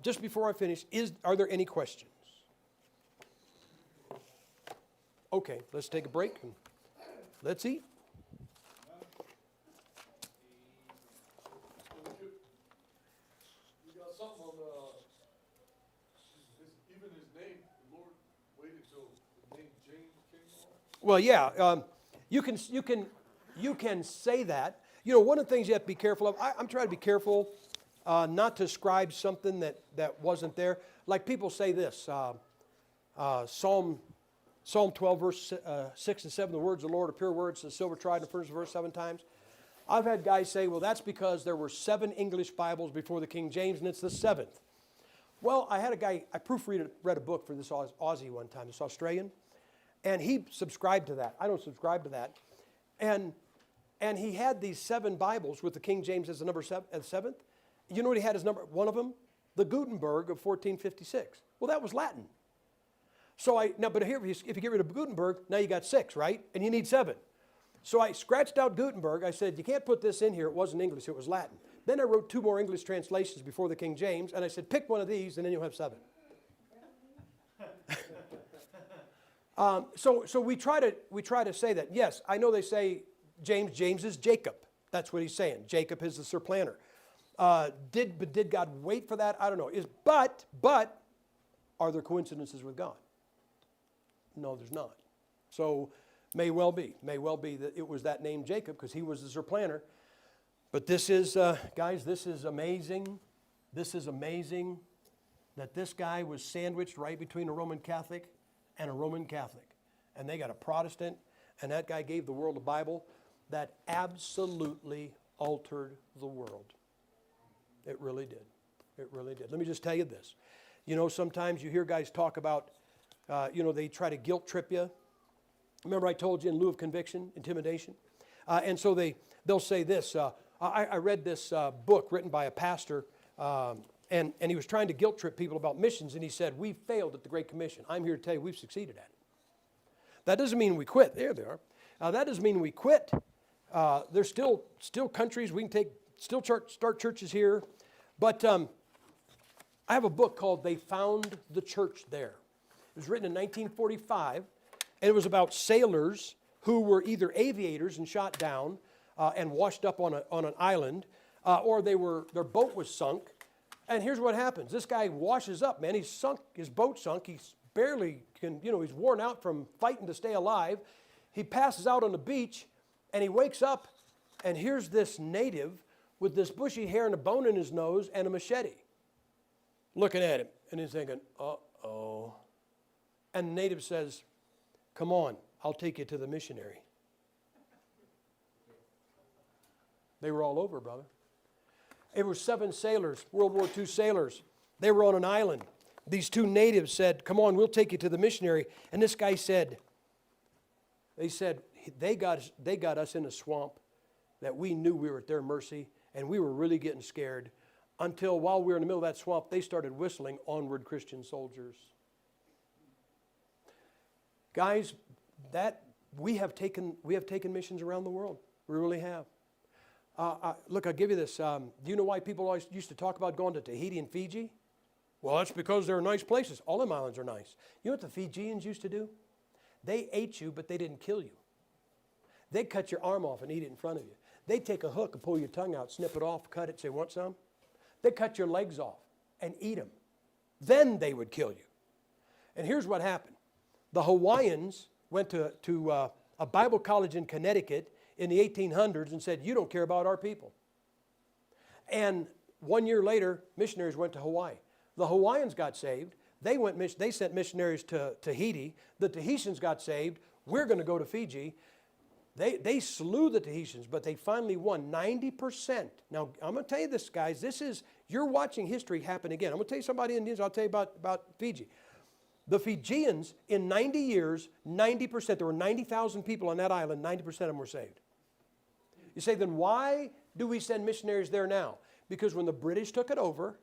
Just before I finish, are there any questions? Okay, let's take a break and let's eat. You got something on even his name. The Lord waited till the name James came on. Well, yeah, you can say that. You know, one of the things you have to be careful of. I'm trying to be careful not to ascribe something that wasn't there. Like people say this, Psalm 12, verse 6 and 7, the words of the Lord are pure words, the silver tried and furnished verse 7 times. I've had guys say, well, that's because there were 7 English Bibles before the King James, and it's the 7th. Well, I had a guy, I read a book for this Aussie one time, this Australian, and he subscribed to that. I don't subscribe to that. And he had these 7 Bibles with the King James as the number 7th. You know what he had as number, one of them? The Gutenberg of 1456. Well, that was Latin. But here, if you get rid of Gutenberg, now you got 6, right? And you need 7. So I scratched out Gutenberg. I said, you can't put this in here. It wasn't English, it was Latin. Then I wrote 2 more English translations before the King James, and I said, pick one of these, and then you'll have 7. So we try to say that. Yes, I know they say James is Jacob. That's what he's saying. Jacob is the supplanter. Did God wait for that? I don't know. But are there coincidences with God? No, there's not. So may well be that it was that name Jacob because he was the supplanter. But this is, guys, this is amazing. This is amazing that this guy was sandwiched right between a Roman Catholic and a Roman Catholic. And they got a Protestant, and that guy gave the world a Bible that absolutely altered the world. It really did. It really did. Let me just tell you this. You know, sometimes you hear guys talk about, they try to guilt trip you. Remember I told you in lieu of conviction, intimidation? And so they'll say this. I read this book written by a pastor, And he was trying to guilt trip people about missions, and he said, we failed at the Great Commission. I'm here to tell you we've succeeded at it. That doesn't mean we quit. There they are. That doesn't mean we quit. There's still countries we can start churches here. But I have a book called They Found the Church There. It was written in 1945, and it was about sailors who were either aviators and shot down and washed up on an island, or their boat was sunk. And here's what happens. This guy washes up, man. His boat sunk. He's barely he's worn out from fighting to stay alive. He passes out on the beach, and he wakes up, and here's this native with this bushy hair and a bone in his nose and a machete looking at him. And he's thinking, uh-oh. And the native says, come on, I'll take you to the missionary. They were all over, brother. It was 7 sailors, World War II sailors. They were on an island. These 2 natives said, come on, we'll take you to the missionary. And this guy said, they got us in a swamp that we knew we were at their mercy, and we were really getting scared until while we were in the middle of that swamp, they started whistling Onward Christian Soldiers. Guys, we have taken missions around the world. We really have. Look, I'll give you this. Do you know why people always used to talk about going to Tahiti and Fiji? Well, that's because they're nice places. All them islands are nice. You know what the Fijians used to do? They ate you, but they didn't kill you. They'd cut your arm off and eat it in front of you. They'd take a hook and pull your tongue out, snip it off, cut it, say, want some? They'd cut your legs off and eat them. Then they would kill you. And here's what happened. The Hawaiians went to a Bible college in Connecticut in the 1800s and said, you don't care about our people. And 1 year later, missionaries went to Hawaii. The Hawaiians got saved. They sent missionaries to Tahiti. The Tahitians got saved. We're going to go to Fiji. They slew the Tahitians, but they finally won 90%. Now, I'm going to tell you this, guys. You're watching history happen again. I'm going to tell you somebody in Indians. I'll tell you about Fiji. The Fijians, in 90 years, 90%, there were 90,000 people on that island, 90% of them were saved. You say, then why do we send missionaries there now? Because when the British took it over,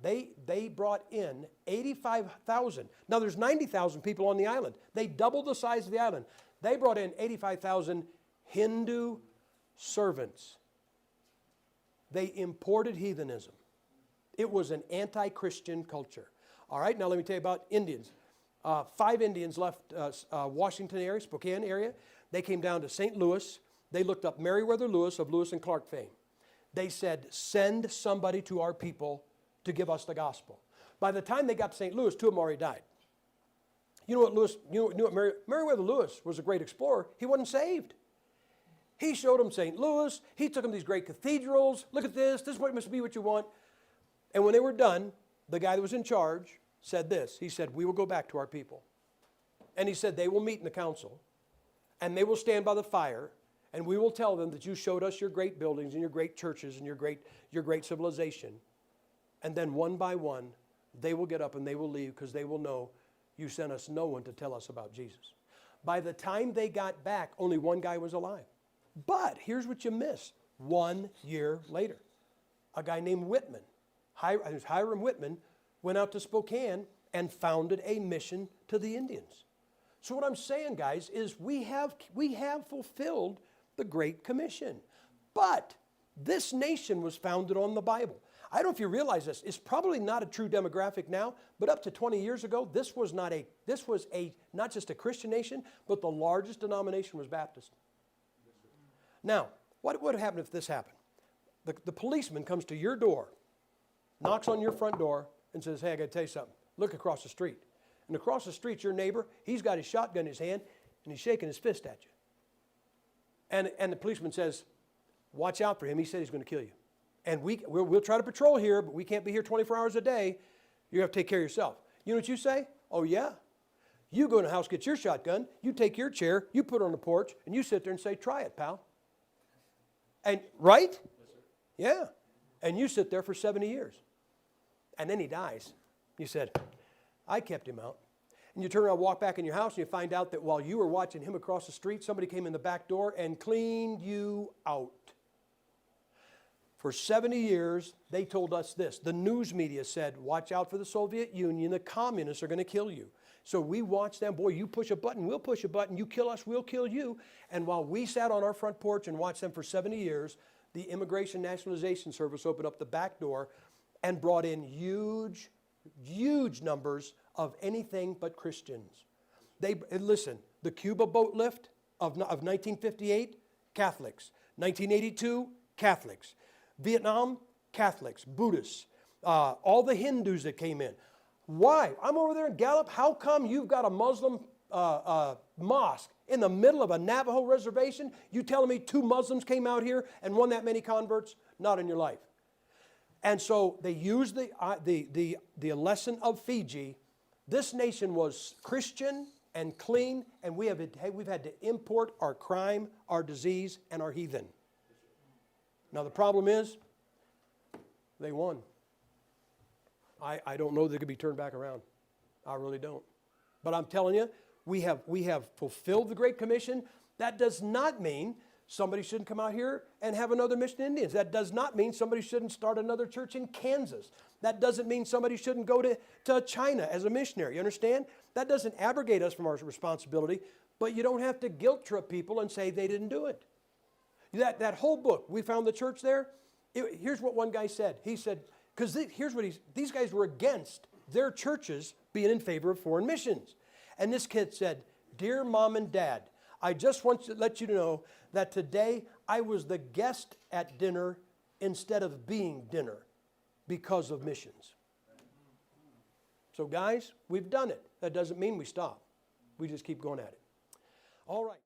they brought in 85,000. Now, there's 90,000 people on the island. They doubled the size of the island. They brought in 85,000 Hindu servants. They imported heathenism. It was an anti-Christian culture. All right, now let me tell you about Indians. 5 Indians left Washington area, Spokane area. They came down to St. Louis. They looked up Meriwether Lewis of Lewis and Clark fame. They said, send somebody to our people to give us the gospel. By the time they got to St. Louis, 2 of them already died. You know what Meriwether Lewis was a great explorer. He wasn't saved. He showed them St. Louis. He took them to these great cathedrals. Look at this. This must be what you want. And when they were done, the guy that was in charge said this. He said, we will go back to our people. And he said, they will meet in the council, and they will stand by the fire, and we will tell them that you showed us your great buildings and your great churches and your great civilization. And then one by one, they will get up and they will leave because they will know you sent us no one to tell us about Jesus. By the time they got back, only one guy was alive. But here's what you miss. 1 year later, a guy named Whitman, Hiram Whitman, went out to Spokane and founded a mission to the Indians. So what I'm saying, guys, is we have fulfilled the Great Commission. But this nation was founded on the Bible. I don't know if you realize this. It's probably not a true demographic now, but up to 20 years ago, this was not just a Christian nation, but the largest denomination was Baptist. Now, what would happen if this happened? The policeman comes to your door, knocks on your front door, and says, hey, I got to tell you something. Look across the street. And across the street, your neighbor, he's got his shotgun in his hand, and he's shaking his fist at you. And the policeman says, watch out for him. He said he's going to kill you. And we'll try to patrol here, but we can't be here 24 hours a day. You have to take care of yourself. You know what you say? Oh, yeah. You go in the house, get your shotgun, you take your chair, you put it on the porch, and you sit there and say, try it, pal. And right? Yes, sir. Yeah. And you sit there for 70 years. And then he dies. You said, I kept him out. And you turn around, walk back in your house, and you find out that while you were watching him across the street, somebody came in the back door and cleaned you out. For 70 years, they told us this. The news media said, watch out for the Soviet Union. The communists are going to kill you. So we watched them. Boy, you push a button, we'll push a button. You kill us, we'll kill you. And while we sat on our front porch and watched them for 70 years, the Immigration Nationalization Service opened up the back door and brought in huge, huge numbers of anything but Christians. Listen, the Cuba boat lift of 1958, Catholics. 1982, Catholics. Vietnam, Catholics, Buddhists, all the Hindus that came in. Why? I'm over there in Gallup. How come you've got a Muslim mosque in the middle of a Navajo reservation? You telling me 2 Muslims came out here and won that many converts? Not in your life. And so they used the lesson of Fiji. This nation was Christian and clean, and we've had to import our crime, our disease, and our heathen. Now the problem is, they won. I don't know that it could be turned back around. I really don't. But I'm telling you, we have fulfilled the Great Commission. That does not mean somebody shouldn't come out here and have another mission to Indians. That does not mean somebody shouldn't start another church in Kansas. That doesn't mean somebody shouldn't go to China as a missionary. You understand? That doesn't abrogate us from our responsibility, but you don't have to guilt trip people and say they didn't do it. That whole book, we found the church there. Here's what one guy said. He said, because these guys were against their churches being in favor of foreign missions. And this kid said, "Dear Mom and Dad, I just want to let you know that today I was the guest at dinner instead of being dinner because of missions." So guys, we've done it. That doesn't mean we stop. We just keep going at it. All right.